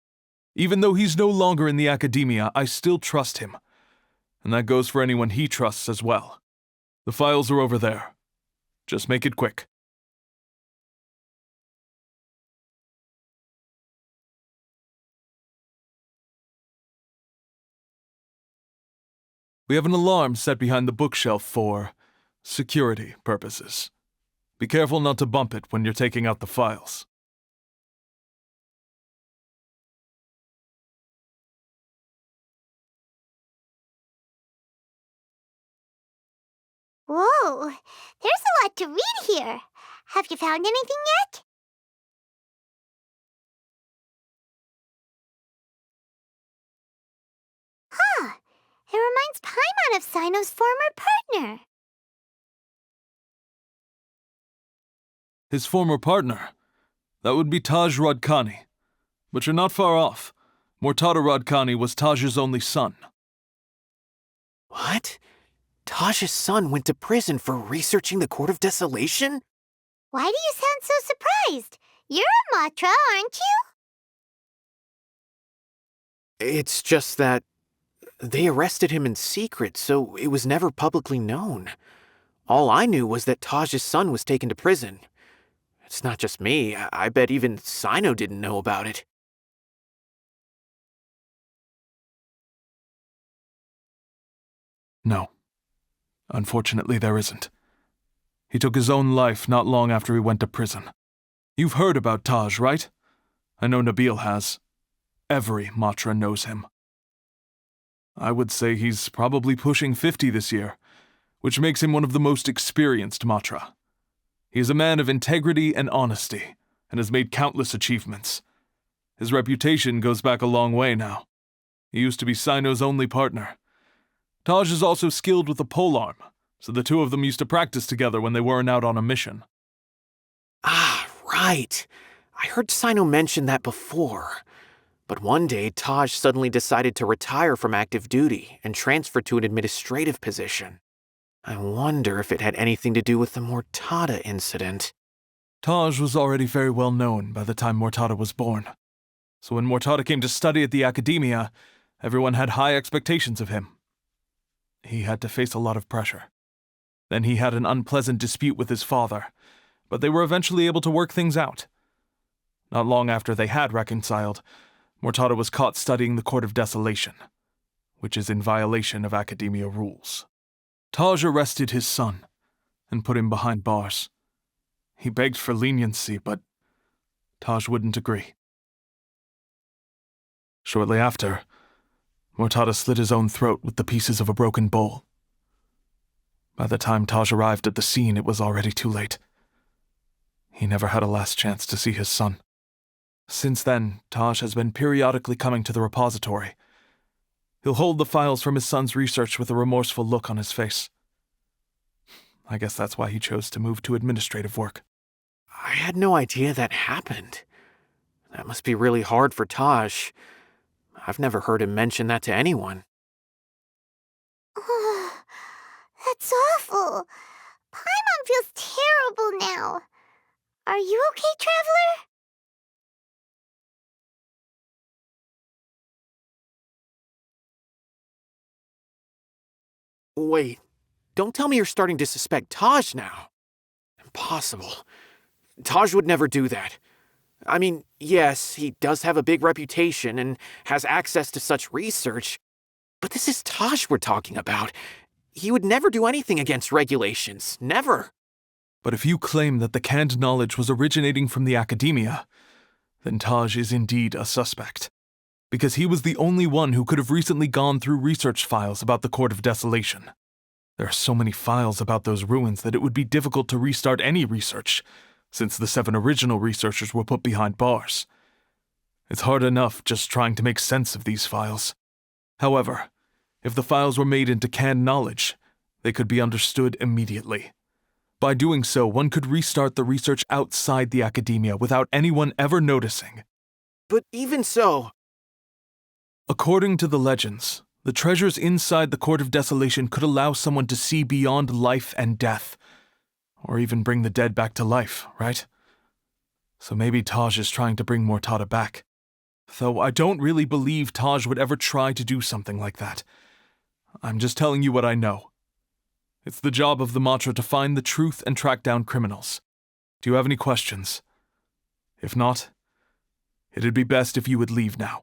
Even though he's no longer in the academia, I still trust him. And that goes for anyone he trusts as well. The files are over there. Just make it quick. We have an alarm set behind the bookshelf for security purposes. Be careful not to bump it when you're taking out the files. Whoa, there's a lot to read here. Have you found anything yet? Huh, it reminds Paimon of Cyno's former partner. His former partner? That would be Taj Radkani. But you're not far off. Mortada Radkani was Taj's only son. What? Taj's son went to prison for researching the Court of Desolation? Why do you sound so surprised? You're a Matra, aren't you? It's just that they arrested him in secret, so it was never publicly known. All I knew was that Taj's son was taken to prison. It's not just me. I bet even Cyno didn't know about it. No. Unfortunately, there isn't. He took his own life not long after he went to prison. You've heard about Taj, right? I know Nabil has. Every Matra knows him. I would say he's probably pushing 50 this year, which makes him one of the most experienced Matra. He is a man of integrity and honesty, and has made countless achievements. His reputation goes back a long way now. He used to be Cyno's only partner. Taj is also skilled with the polearm, so the two of them used to practice together when they weren't out on a mission. Ah, right. I heard Cyno mention that before. But one day, Taj suddenly decided to retire from active duty and transfer to an administrative position. I wonder if it had anything to do with the Mortada incident. Taj was already very well known by the time Mortada was born. So when Mortada came to study at the academia, everyone had high expectations of him. He had to face a lot of pressure. Then he had an unpleasant dispute with his father, but they were eventually able to work things out. Not long after they had reconciled, Mortada was caught studying the Court of Desolation, which is in violation of academia rules. Taj arrested his son and put him behind bars. He begged for leniency, but Taj wouldn't agree. Shortly after, Mortada slit his own throat with the pieces of a broken bowl. By the time Taj arrived at the scene, it was already too late. He never had a last chance to see his son. Since then, Taj has been periodically coming to the repository. He'll hold the files from his son's research with a remorseful look on his face. I guess that's why he chose to move to administrative work. I had no idea that happened. That must be really hard for Taj. I've never heard him mention that to anyone. Oh, that's awful. Paimon feels terrible now. Are you okay, Traveler? Wait, don't tell me you're starting to suspect Taj now. Impossible. Taj would never do that. I mean, yes, he does have a big reputation and has access to such research, but this is Taj we're talking about. He would never do anything against regulations. Never. But if you claim that the canned knowledge was originating from the academia, then Taj is indeed a suspect. Because he was the only one who could have recently gone through research files about the Court of Desolation. There are so many files about those ruins that it would be difficult to restart any research, since the 7 original researchers were put behind bars. It's hard enough just trying to make sense of these files. However, if the files were made into canned knowledge, they could be understood immediately. By doing so, one could restart the research outside the academia without anyone ever noticing. But even so... According to the legends, the treasures inside the Court of Desolation could allow someone to see beyond life and death, or even bring the dead back to life, right? So maybe Taj is trying to bring Mortada back. Though I don't really believe Taj would ever try to do something like that. I'm just telling you what I know. It's the job of the Matra to find the truth and track down criminals. Do you have any questions? If not, it'd be best if you would leave now.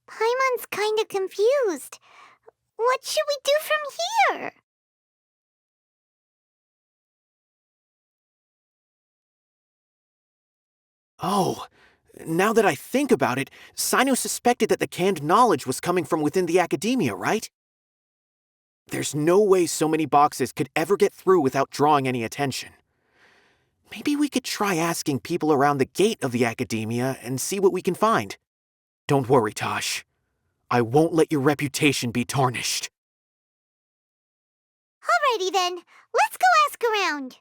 Paimon's kinda confused. What should we do from here? Oh, now that I think about it, Cyno suspected that the canned knowledge was coming from within the academia, right? There's no way so many boxes could ever get through without drawing any attention. Maybe we could try asking people around the gate of the academia and see what we can find. Don't worry, Tosh. I won't let your reputation be tarnished. Alrighty then, let's go ask around.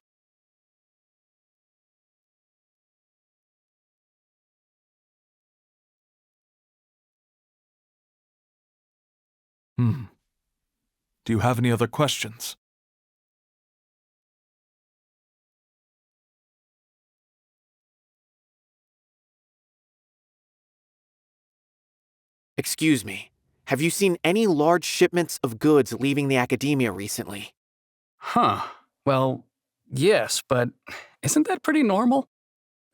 Do you have any other questions? Excuse me, have you seen any large shipments of goods leaving the academia recently? Huh. Well, yes, but isn't that pretty normal?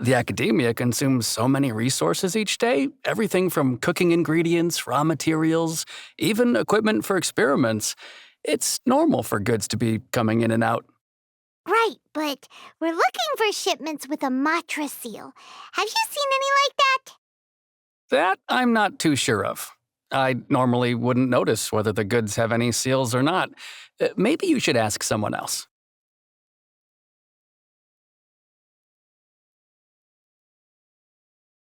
The academia consumes so many resources each day, everything from cooking ingredients, raw materials, even equipment for experiments. It's normal for goods to be coming in and out. Right, but we're looking for shipments with a Matra seal. Have you seen any like that? That I'm not too sure of. I normally wouldn't notice whether the goods have any seals or not. Maybe you should ask someone else.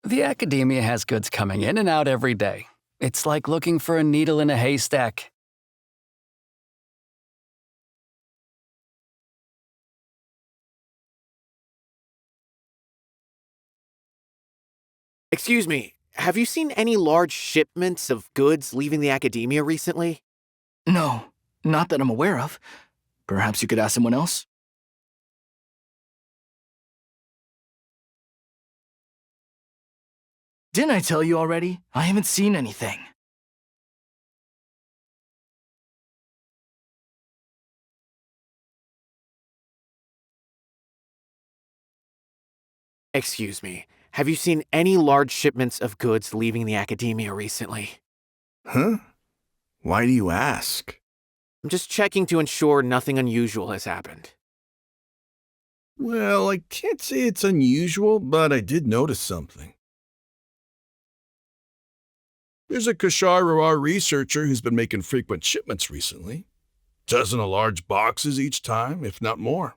The academia has goods coming in and out every day. It's like looking for a needle in a haystack. Excuse me, have you seen any large shipments of goods leaving the academia recently? No, not that I'm aware of. Perhaps you could ask someone else? Didn't I tell you already? I haven't seen anything. Excuse me, have you seen any large shipments of goods leaving the academia recently? Huh? Why do you ask? I'm just checking to ensure nothing unusual has happened. Well, I can't say it's unusual, but I did notice something. There's a Kashar researcher who's been making frequent shipments recently. Dozen of large boxes each time, if not more.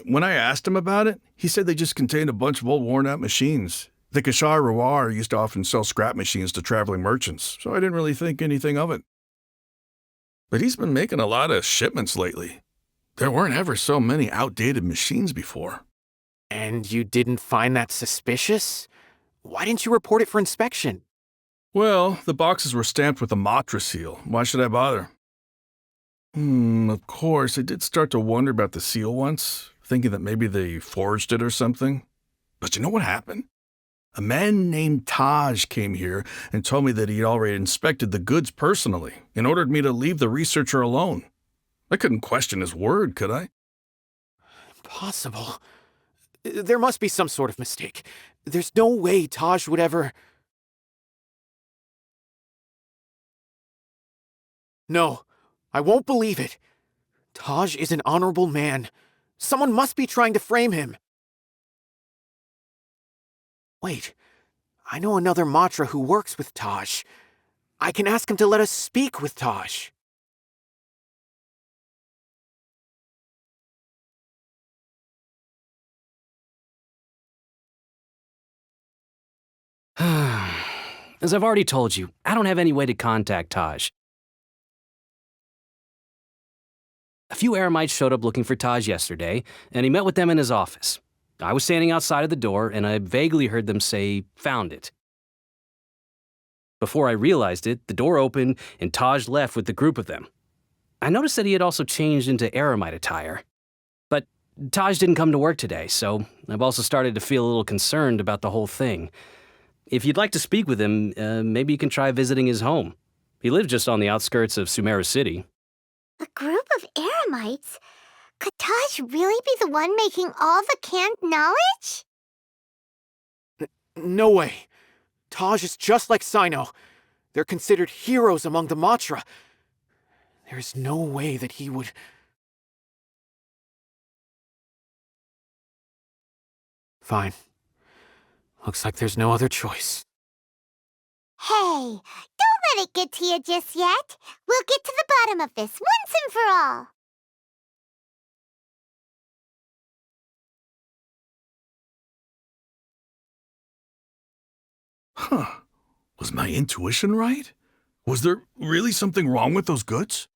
When I asked him about it, he said they just contained a bunch of old worn-out machines. The Kashar used to often sell scrap machines to traveling merchants, so I didn't really think anything of it. But he's been making a lot of shipments lately. There weren't ever so many outdated machines before. And you didn't find that suspicious? Why didn't you report it for inspection? Well, the boxes were stamped with a Matra seal. Why should I bother? Of course, I did start to wonder about the seal once, thinking that maybe they forged it or something. But you know what happened? A man named Taj came here and told me that he'd already inspected the goods personally and ordered me to leave the researcher alone. I couldn't question his word, could I? Impossible. There must be some sort of mistake. There's no way Taj would ever... No, I won't believe it. Taj is an honorable man. Someone must be trying to frame him. Wait, I know another Matra who works with Taj. I can ask him to let us speak with Taj. As I've already told you, I don't have any way to contact Taj. A few Eremites showed up looking for Taj yesterday, and he met with them in his office. I was standing outside of the door, and I vaguely heard them say, "Found it." Before I realized it, the door opened, and Taj left with the group of them. I noticed that he had also changed into Eremite attire. But Taj didn't come to work today, so I've also started to feel a little concerned about the whole thing. If you'd like to speak with him, maybe you can try visiting his home. He lives just on the outskirts of Sumeru City. A group of Eremites? Could Taj really be the one making all the canned knowledge? No way. Taj is just like Cyno. They're considered heroes among the Matra. There's no way that he would... Fine. Looks like there's no other choice. Hey, don't let it get to you just yet. We'll get to the bottom of this once and for all. Huh. Was my intuition right? Was there really something wrong with those goods?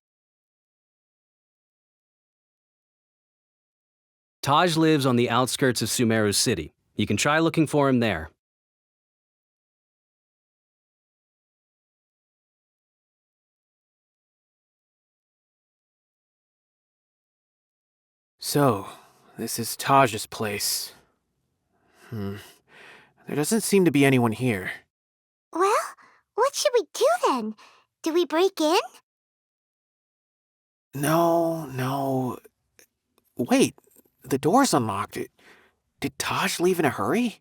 Taj lives on the outskirts of Sumeru City. You can try looking for him there. So, this is Taj's place. There doesn't seem to be anyone here. Well, what should we do then? Do we break in? No. Wait, the door's unlocked. Did Taj leave in a hurry?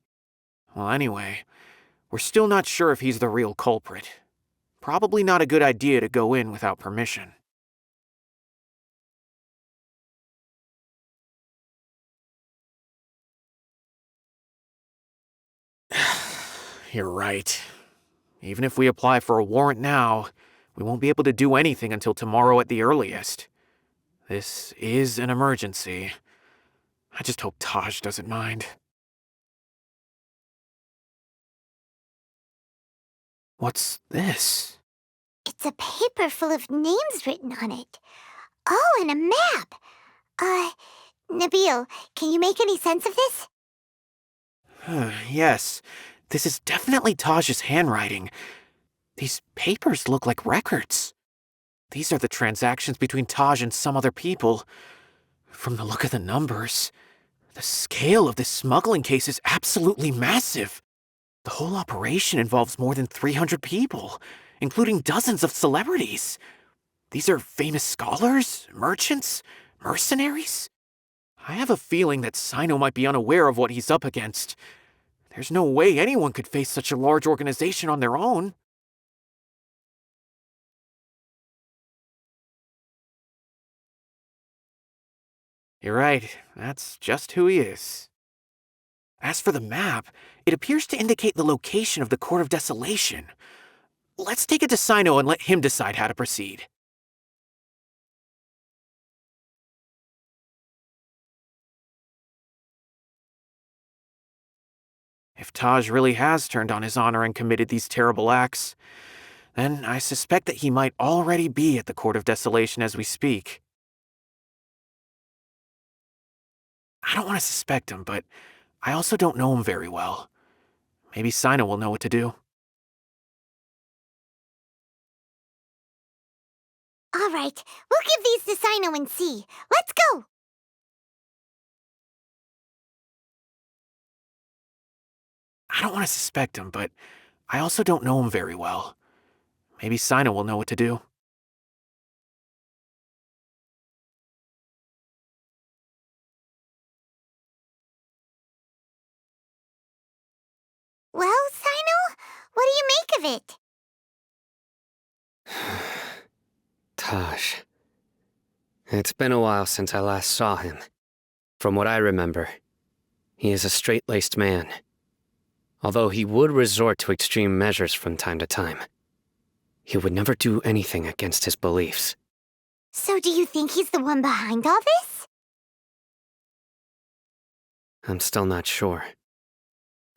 Well, anyway, we're still not sure if he's the real culprit. Probably not a good idea to go in without permission. You're right. Even if we apply for a warrant now, we won't be able to do anything until tomorrow at the earliest. This is an emergency. I just hope Taj doesn't mind. What's this? It's a paper full of names written on it. Oh, and a map. Nabil, can you make any sense of this? Yes, this is definitely Taj's handwriting. These papers look like records. These are the transactions between Taj and some other people. From the look of the numbers, the scale of this smuggling case is absolutely massive. The whole operation involves more than 300 people, including dozens of celebrities. These are famous scholars, merchants, mercenaries. I have a feeling that Cyno might be unaware of what he's up against. There's no way anyone could face such a large organization on their own. You're right, that's just who he is. As for the map, it appears to indicate the location of the Court of Desolation. Let's take it to Cyno and let him decide how to proceed. If Taj really has turned on his honor and committed these terrible acts, then I suspect that he might already be at the Court of Desolation as we speak. I don't want to suspect him, but I also don't know him very well. Maybe Cyno will know what to do. All right, we'll give these to Cyno and see. Let's go! I don't want to suspect him, but I also don't know him very well. Maybe Cyno will know what to do. Well, Cyno, what do you make of it? Taj. It's been a while since I last saw him. From what I remember, he is a straight-laced man. Although he would resort to extreme measures from time to time. He would never do anything against his beliefs. So do you think he's the one behind all this? I'm still not sure.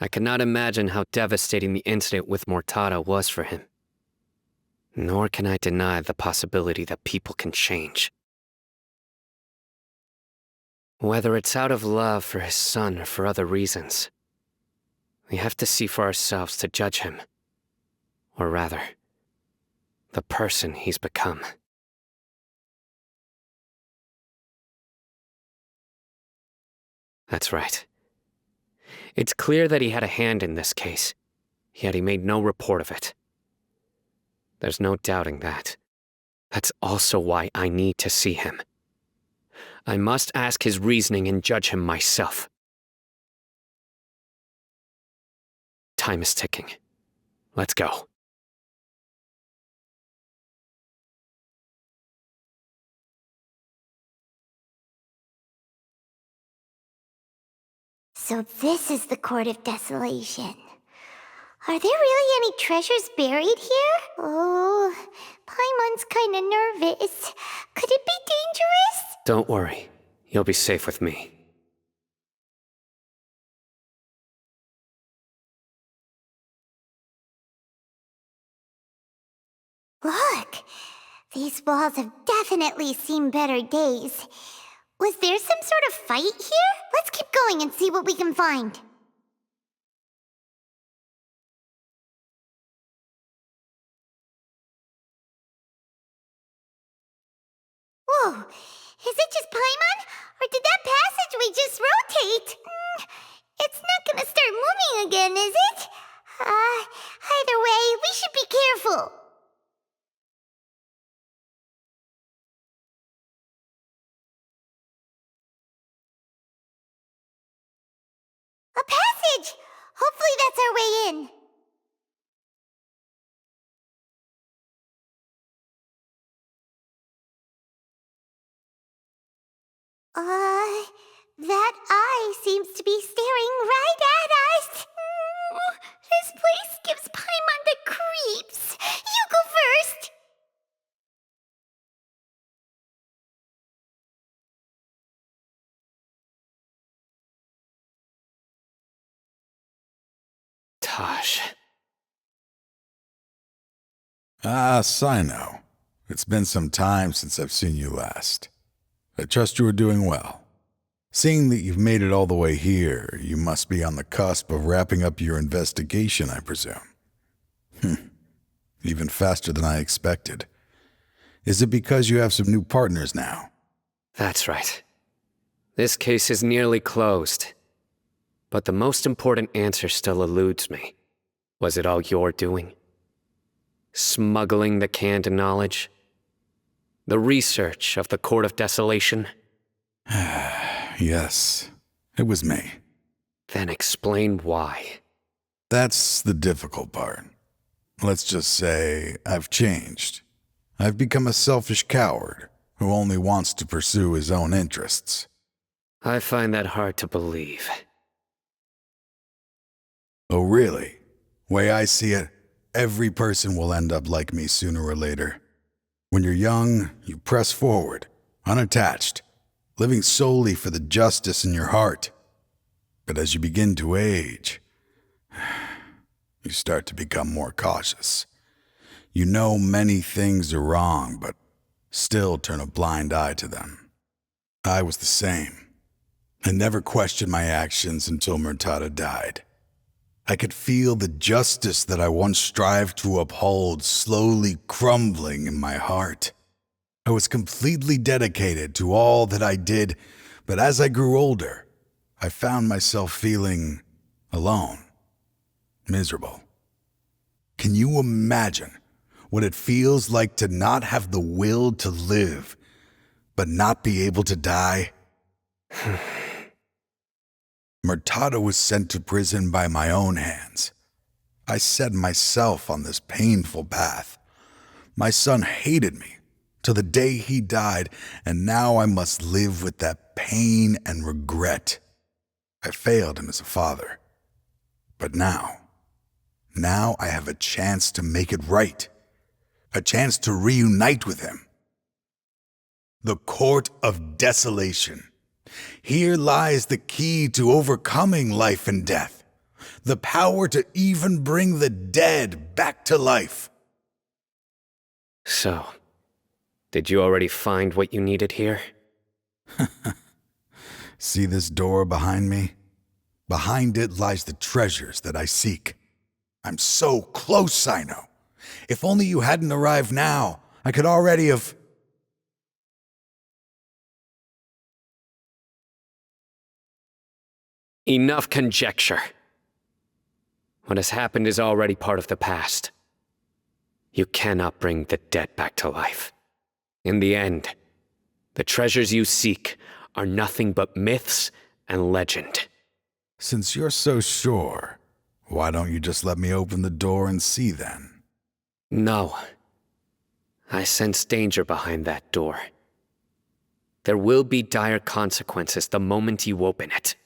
I cannot imagine how devastating the incident with Mortada was for him. Nor can I deny the possibility that people can change. Whether it's out of love for his son or for other reasons, we have to see for ourselves to judge him. Or rather, the person he's become. That's right. It's clear that he had a hand in this case, yet he made no report of it. There's no doubting that. That's also why I need to see him. I must ask his reasoning and judge him myself. Time is ticking. Let's go. So this is the Court of Desolation. Are there really any treasures buried here? Oh, Paimon's kinda nervous. Could it be dangerous? Don't worry. You'll be safe with me. Look, these walls have definitely seen better days. Was there some sort of fight here? Let's keep going and see what we can find. Whoa, is it just Paimon? Or did that passageway just rotate? It's not gonna start moving again, is it? Either way, we should be careful. A passage! Hopefully that's our way in. That eye seems to be staring right at us. This place gives Paimon the creeps. You go first. Taj. Ah, Cyno. It's been some time since I've seen you last. I trust you are doing well. Seeing that you've made it all the way here, you must be on the cusp of wrapping up your investigation, I presume. Even faster than I expected. Is it because you have some new partners now? That's right. This case is nearly closed. But the most important answer still eludes me. Was it all your doing? Smuggling the canned knowledge? The research of the Court of Desolation? Yes, it was me. Then explain why. That's the difficult part. Let's just say I've changed. I've become a selfish coward who only wants to pursue his own interests. I find that hard to believe. Oh, really? Way I see it, every person will end up like me sooner or later. When you're young, you press forward, unattached, living solely for the justice in your heart. But as you begin to age, you start to become more cautious. You know many things are wrong, but still turn a blind eye to them. I was the same. I never questioned my actions until Murtada died. I could feel the justice that I once strived to uphold slowly crumbling in my heart. I was completely dedicated to all that I did, but as I grew older, I found myself feeling alone, miserable. Can you imagine what it feels like to not have the will to live, but not be able to die? Murtada was sent to prison by my own hands. I set myself on this painful path. My son hated me till the day he died, and now I must live with that pain and regret. I failed him as a father. But now I have a chance to make it right. A chance to reunite with him. The Court of Desolation. Here lies the key to overcoming life and death. The power to even bring the dead back to life. So, did you already find what you needed here? See this door behind me? Behind it lies the treasures that I seek. I'm so close, Cyno. If only you hadn't arrived now, I could already have... Enough conjecture. What has happened is already part of the past. You cannot bring the dead back to life. In the end, the treasures you seek are nothing but myths and legend. Since you're so sure, why don't you just let me open the door and see then? No. I sense danger behind that door. There will be dire consequences the moment you open it.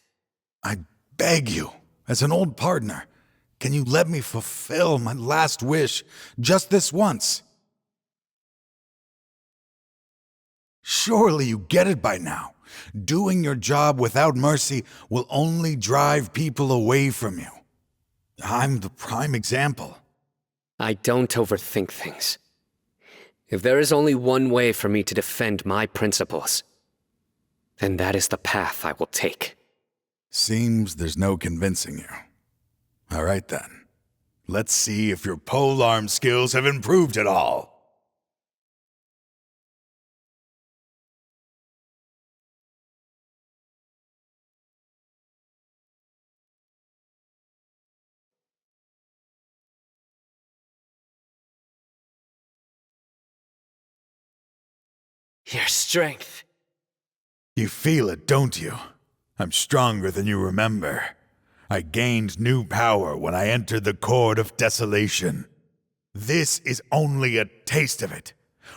I beg you, as an old partner, can you let me fulfill my last wish just this once? Surely you get it by now. Doing your job without mercy will only drive people away from you. I'm the prime example. I don't overthink things. If there is only one way for me to defend my principles, then that is the path I will take. Seems there's no convincing you. All right then. Let's see if your polearm skills have improved at all. Your strength. You feel it, don't you? I'm stronger than you remember. I gained new power when I entered the Court of Desolation. This is only a taste of it.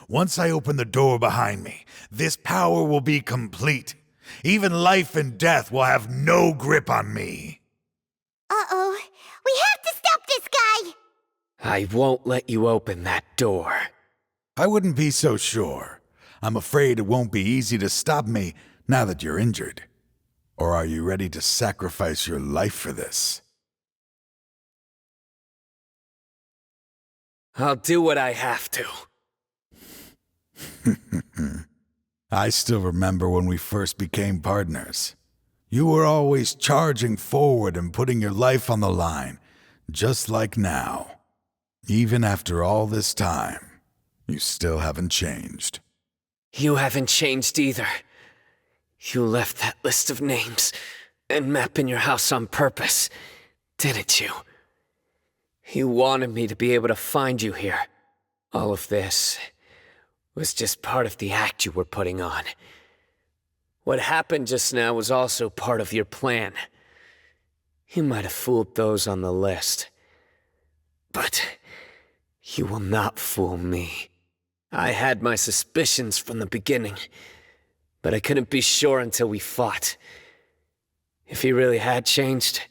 Once I open the door behind me, this power will be complete. Even life and death will have no grip on me. Uh-oh. We have to stop this guy! I won't let you open that door. I wouldn't be so sure. I'm afraid it won't be easy to stop me now that you're injured. Or are you ready to sacrifice your life for this? I'll do what I have to. I still remember when we first became partners. You were always charging forward and putting your life on the line, just like now. Even after all this time, you still haven't changed. You haven't changed either. You left that list of names and map in your house on purpose, didn't you? You wanted me to be able to find you here. All of this was just part of the act you were putting on. What happened just now was also part of your plan. You might have fooled those on the list. But you will not fool me. I had my suspicions from the beginning, but I couldn't be sure until we fought. If he really had changed,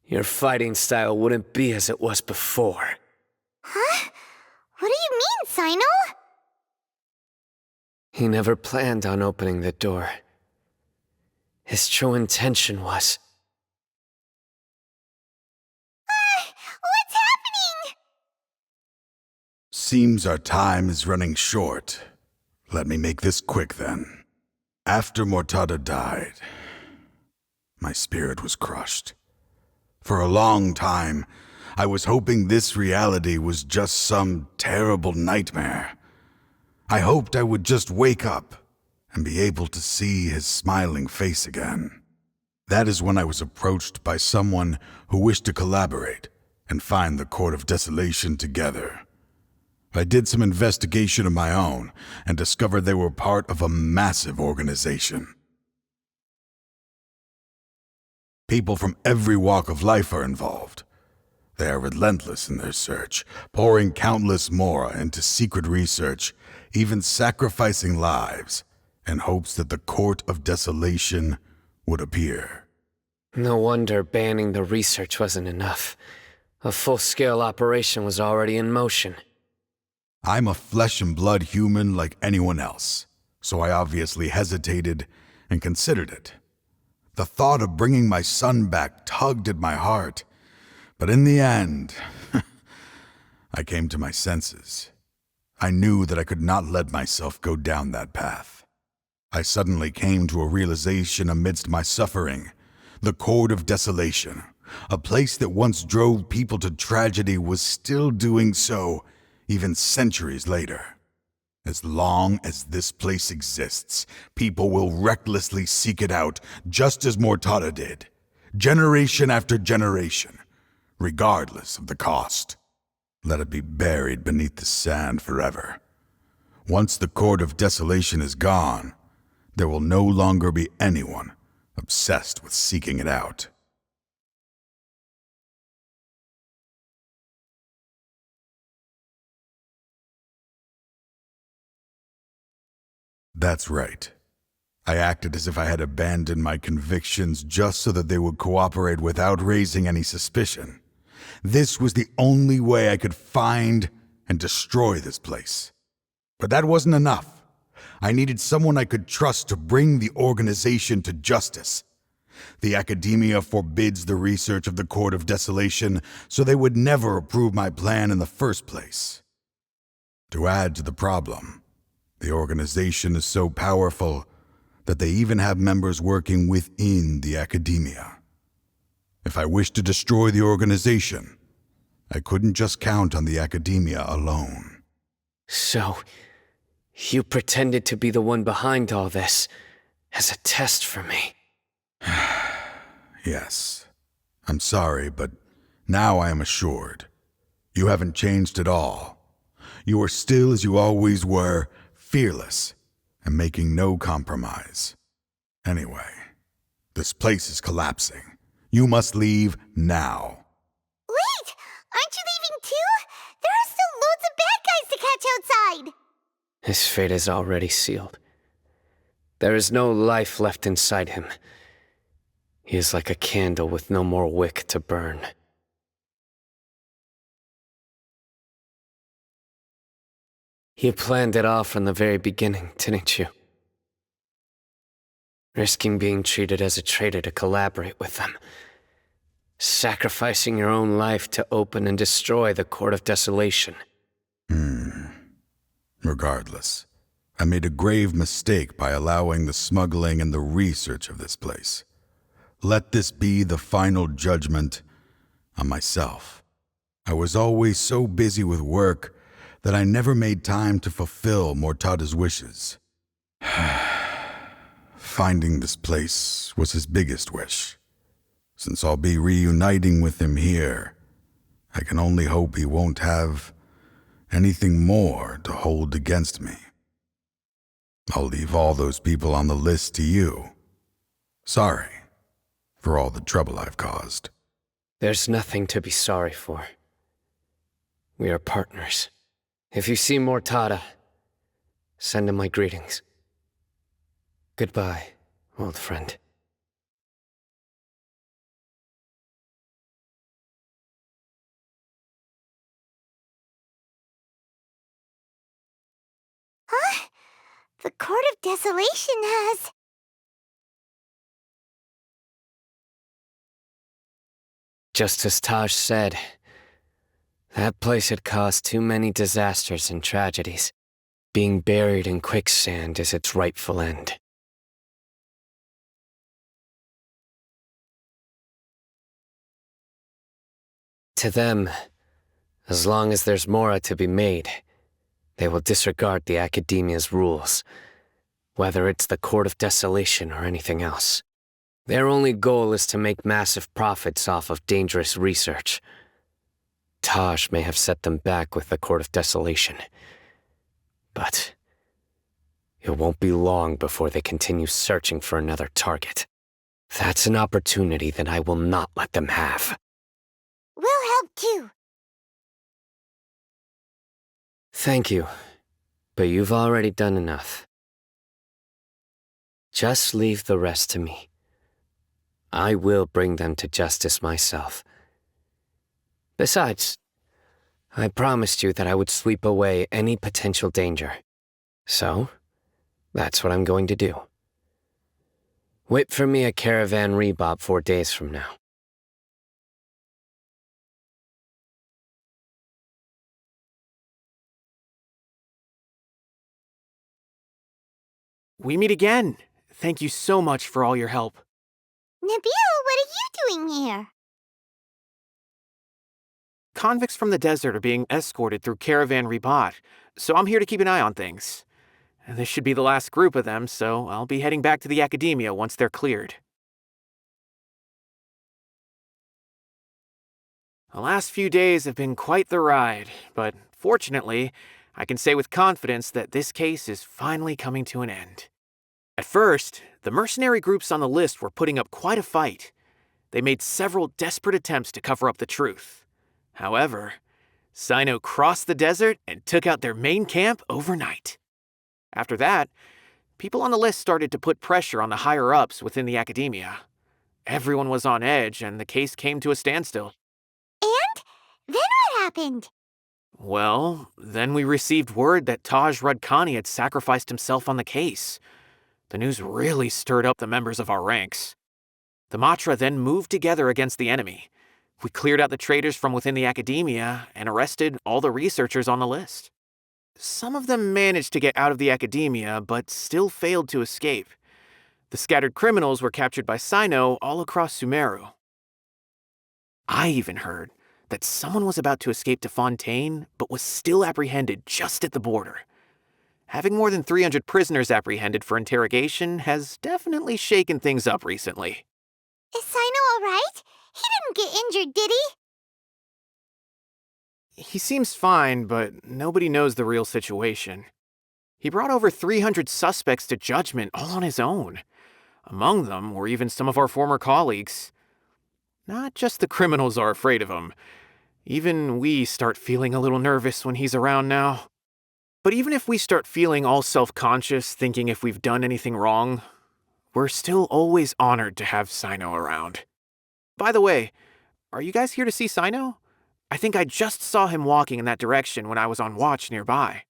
your fighting style wouldn't be as it was before. Huh? What do you mean, Cyno? He never planned on opening the door. His true intention was... What's happening? Seems our time is running short. Let me make this quick then. After Mortada died, my spirit was crushed. For a long time, I was hoping this reality was just some terrible nightmare. I hoped I would just wake up and be able to see his smiling face again. That is when I was approached by someone who wished to collaborate and find the Court of Desolation together. I did some investigation of my own and discovered they were part of a massive organization. People from every walk of life are involved. They are relentless in their search, pouring countless mora into secret research, even sacrificing lives in hopes that the Court of Desolation would appear. No wonder banning the research wasn't enough. A full-scale operation was already in motion. I'm a flesh and blood human like anyone else, so I obviously hesitated and considered it. The thought of bringing my son back tugged at my heart, but in the end, I came to my senses. I knew that I could not let myself go down that path. I suddenly came to a realization amidst my suffering. The Court of Desolation, a place that once drove people to tragedy, was still doing so even centuries later. As long as this place exists, people will recklessly seek it out, just as Mortada did, generation after generation, regardless of the cost. Let it be buried beneath the sand forever. Once the Court of Desolation is gone, there will no longer be anyone obsessed with seeking it out. That's right. I acted as if I had abandoned my convictions just so that they would cooperate without raising any suspicion. This was the only way I could find and destroy this place. But that wasn't enough. I needed someone I could trust to bring the organization to justice. The academia forbids the research of the Court of Desolation, so they would never approve my plan in the first place. To add to the problem, the organization is so powerful that they even have members working within the academia. If I wished to destroy the organization, I couldn't just count on the academia alone. So, you pretended to be the one behind all this, as a test for me. Yes. I'm sorry, but now I am assured. You haven't changed at all. You are still as you always were, fearless, and making no compromise. Anyway, this place is collapsing. You must leave now. Wait! Aren't you leaving too? There are still loads of bad guys to catch outside! His fate is already sealed. There is no life left inside him. He is like a candle with no more wick to burn. You planned it all from the very beginning, didn't you? Risking being treated as a traitor to collaborate with them. Sacrificing your own life to open and destroy the Court of Desolation. Regardless, I made a grave mistake by allowing the smuggling and the research of this place. Let this be the final judgment on myself. I was always so busy with work that I never made time to fulfill Mortada's wishes. Finding this place was his biggest wish. Since I'll be reuniting with him here, I can only hope he won't have anything more to hold against me. I'll leave all those people on the list to you. Sorry for all the trouble I've caused. There's nothing to be sorry for. We are partners. If you see Mortada, send him my greetings. Goodbye, old friend. Huh? The Court of Desolation has... Just as Taj said, that place had caused too many disasters and tragedies. Being buried in quicksand is its rightful end. To them, as long as there's Mora to be made, they will disregard the Academia's rules, whether it's the Court of Desolation or anything else. Their only goal is to make massive profits off of dangerous research. Taj may have set them back with the Court of Desolation, but it won't be long before they continue searching for another target. That's an opportunity that I will not let them have. We'll help too. Thank you, but you've already done enough. Just leave the rest to me. I will bring them to justice myself. Besides, I promised you that I would sweep away any potential danger. So, that's what I'm going to do. Wait for me at Caravan Rebop 4 days from now. We meet again. Thank you so much for all your help. Nabil, what are you doing here? Convicts from the desert are being escorted through Caravan Rebot, so I'm here to keep an eye on things. And this should be the last group of them, so I'll be heading back to the Academia once they're cleared. The last few days have been quite the ride, but fortunately, I can say with confidence that this case is finally coming to an end. At first, the mercenary groups on the list were putting up quite a fight. They made several desperate attempts to cover up the truth. However, Cyno crossed the desert and took out their main camp overnight. After that, people on the list started to put pressure on the higher-ups within the Academia. Everyone was on edge, and the case came to a standstill. And? Then what happened? Well, then we received word that Taj Rudkani had sacrificed himself on the case. The news really stirred up the members of our ranks. The Matra then moved together against the enemy. We cleared out the traitors from within the Academia and arrested all the researchers on the list. Some of them managed to get out of the Academia, but still failed to escape. The scattered criminals were captured by Cyno all across Sumeru. I even heard that someone was about to escape to Fontaine, but was still apprehended just at the border. Having more than 300 prisoners apprehended for interrogation has definitely shaken things up recently. Is Cyno alright? He didn't get injured, did he? He seems fine, but nobody knows the real situation. He brought over 300 suspects to judgment all on his own. Among them were even some of our former colleagues. Not just the criminals are afraid of him. Even we start feeling a little nervous when he's around now. But even if we start feeling all self-conscious, thinking if we've done anything wrong, we're still always honored to have Cyno around. By the way, are you guys here to see Cyno? I think I just saw him walking in that direction when I was on watch nearby.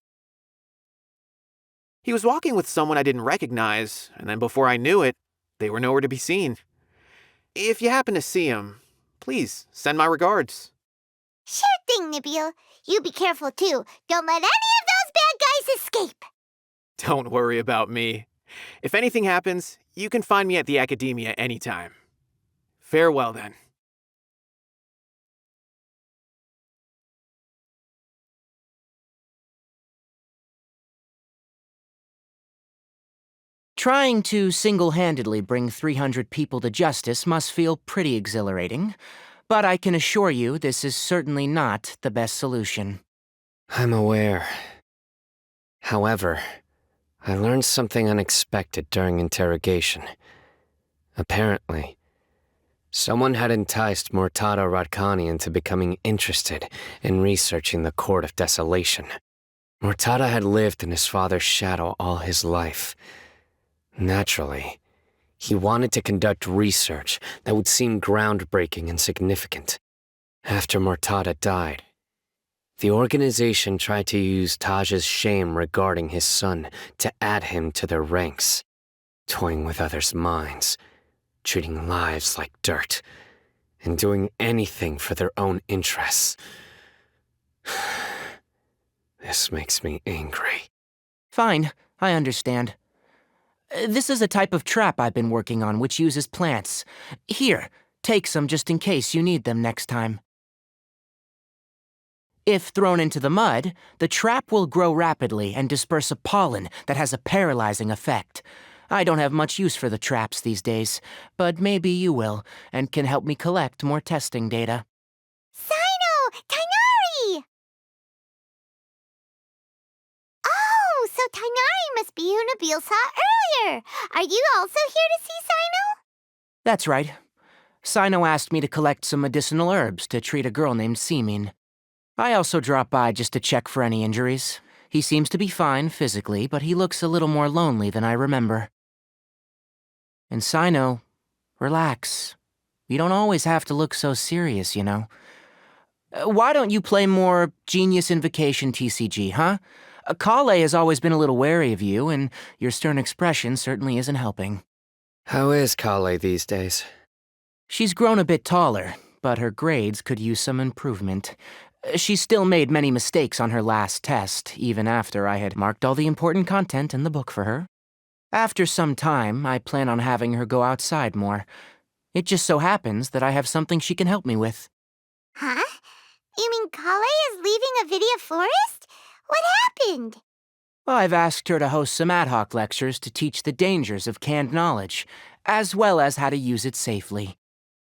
He was walking with someone I didn't recognize, and then before I knew it, they were nowhere to be seen. If you happen to see him, please send my regards. Sure thing, Nabil. You be careful too. Don't let any of those bad guys escape. Don't worry about me. If anything happens, you can find me at the Academia anytime. Farewell then. Trying to single-handedly bring 300 people to justice must feel pretty exhilarating. But I can assure you this is certainly not the best solution. I'm aware. However, I learned something unexpected during interrogation. Apparently, someone had enticed Murtada Radkani into becoming interested in researching the Court of Desolation. Murtada had lived in his father's shadow all his life. Naturally, he wanted to conduct research that would seem groundbreaking and significant. After Murtada died, the organization tried to use Taj's shame regarding his son to add him to their ranks, toying with others' minds, treating lives like dirt, and doing anything for their own interests. This makes me angry. Fine, I understand. This is a type of trap I've been working on which uses plants. Here, take some just in case you need them next time. If thrown into the mud, the trap will grow rapidly and disperse a pollen that has a paralyzing effect. I don't have much use for the traps these days, but maybe you will, and can help me collect more testing data. Cyno! Tighnari! Oh, so Tighnari must be who Nabil saw earlier. Are you also here to see Cyno? That's right. Cyno asked me to collect some medicinal herbs to treat a girl named Semin. I also dropped by just to check for any injuries. He seems to be fine physically, but he looks a little more lonely than I remember. And Cyno, relax. You don't always have to look so serious, you know. Why don't you play more Genius Invocation TCG, huh? Kale has always been a little wary of you, and your stern expression certainly isn't helping. How is Kale these days? She's grown a bit taller, but her grades could use some improvement. She still made many mistakes on her last test, even after I had marked all the important content in the book for her. After some time, I plan on having her go outside more. It just so happens that I have something she can help me with. Huh? You mean Kale is leaving Avidia Forest? What happened? I've asked her to host some ad hoc lectures to teach the dangers of canned knowledge, as well as how to use it safely.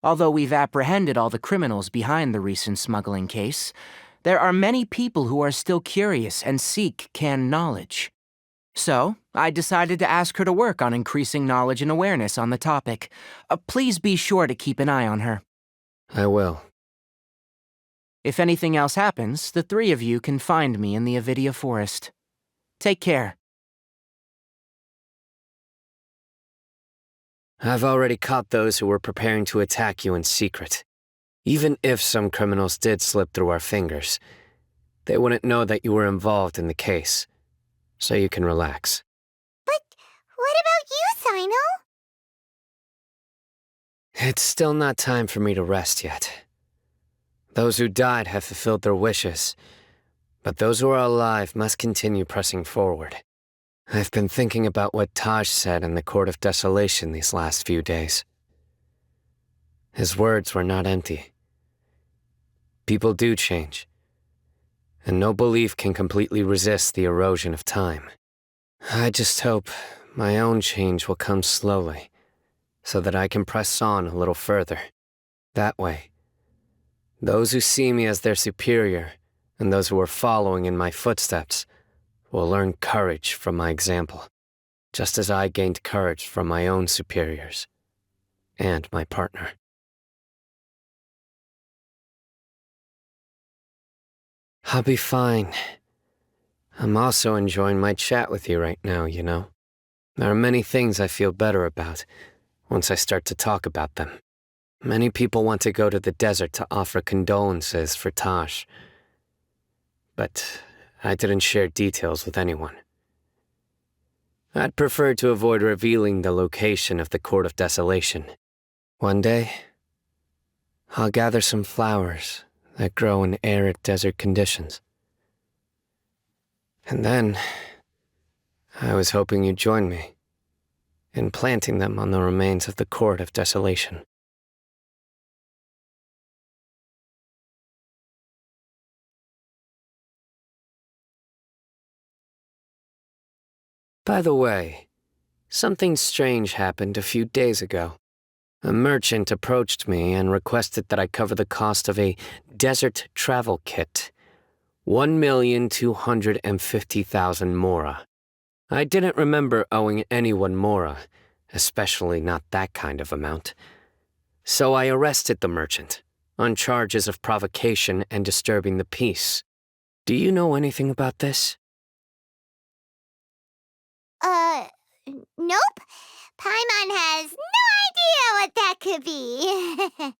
Although we've apprehended all the criminals behind the recent smuggling case, there are many people who are still curious and seek canned knowledge. So, I decided to ask her to work on increasing knowledge and awareness on the topic. Please be sure to keep an eye on her. I will. If anything else happens, the three of you can find me in the Avidia Forest. Take care. I've already caught those who were preparing to attack you in secret. Even if some criminals did slip through our fingers, they wouldn't know that you were involved in the case. So you can relax. But what about you, Cyno? It's still not time for me to rest yet. Those who died have fulfilled their wishes, but those who are alive must continue pressing forward. I've been thinking about what Taj said in the Court of Desolation these last few days. His words were not empty. People do change, and no belief can completely resist the erosion of time. I just hope my own change will come slowly, so that I can press on a little further. That way, those who see me as their superior, and those who are following in my footsteps, will learn courage from my example, just as I gained courage from my own superiors, and my partner. I'll be fine. I'm also enjoying my chat with you right now, you know. There are many things I feel better about once I start to talk about them. Many people want to go to the desert to offer condolences for Taj, but I didn't share details with anyone. I'd prefer to avoid revealing the location of the Court of Desolation. One day, I'll gather some flowers that grow in arid desert conditions. And then, I was hoping you'd join me in planting them on the remains of the Court of Desolation. By the way, something strange happened a few days ago. A merchant approached me and requested that I cover the cost of a desert travel kit. 1,250,000 mora. I didn't remember owing anyone mora, especially not that kind of amount. So I arrested the merchant, on charges of provocation and disturbing the peace. Do you know anything about this? Nope. Paimon has no idea what that could be.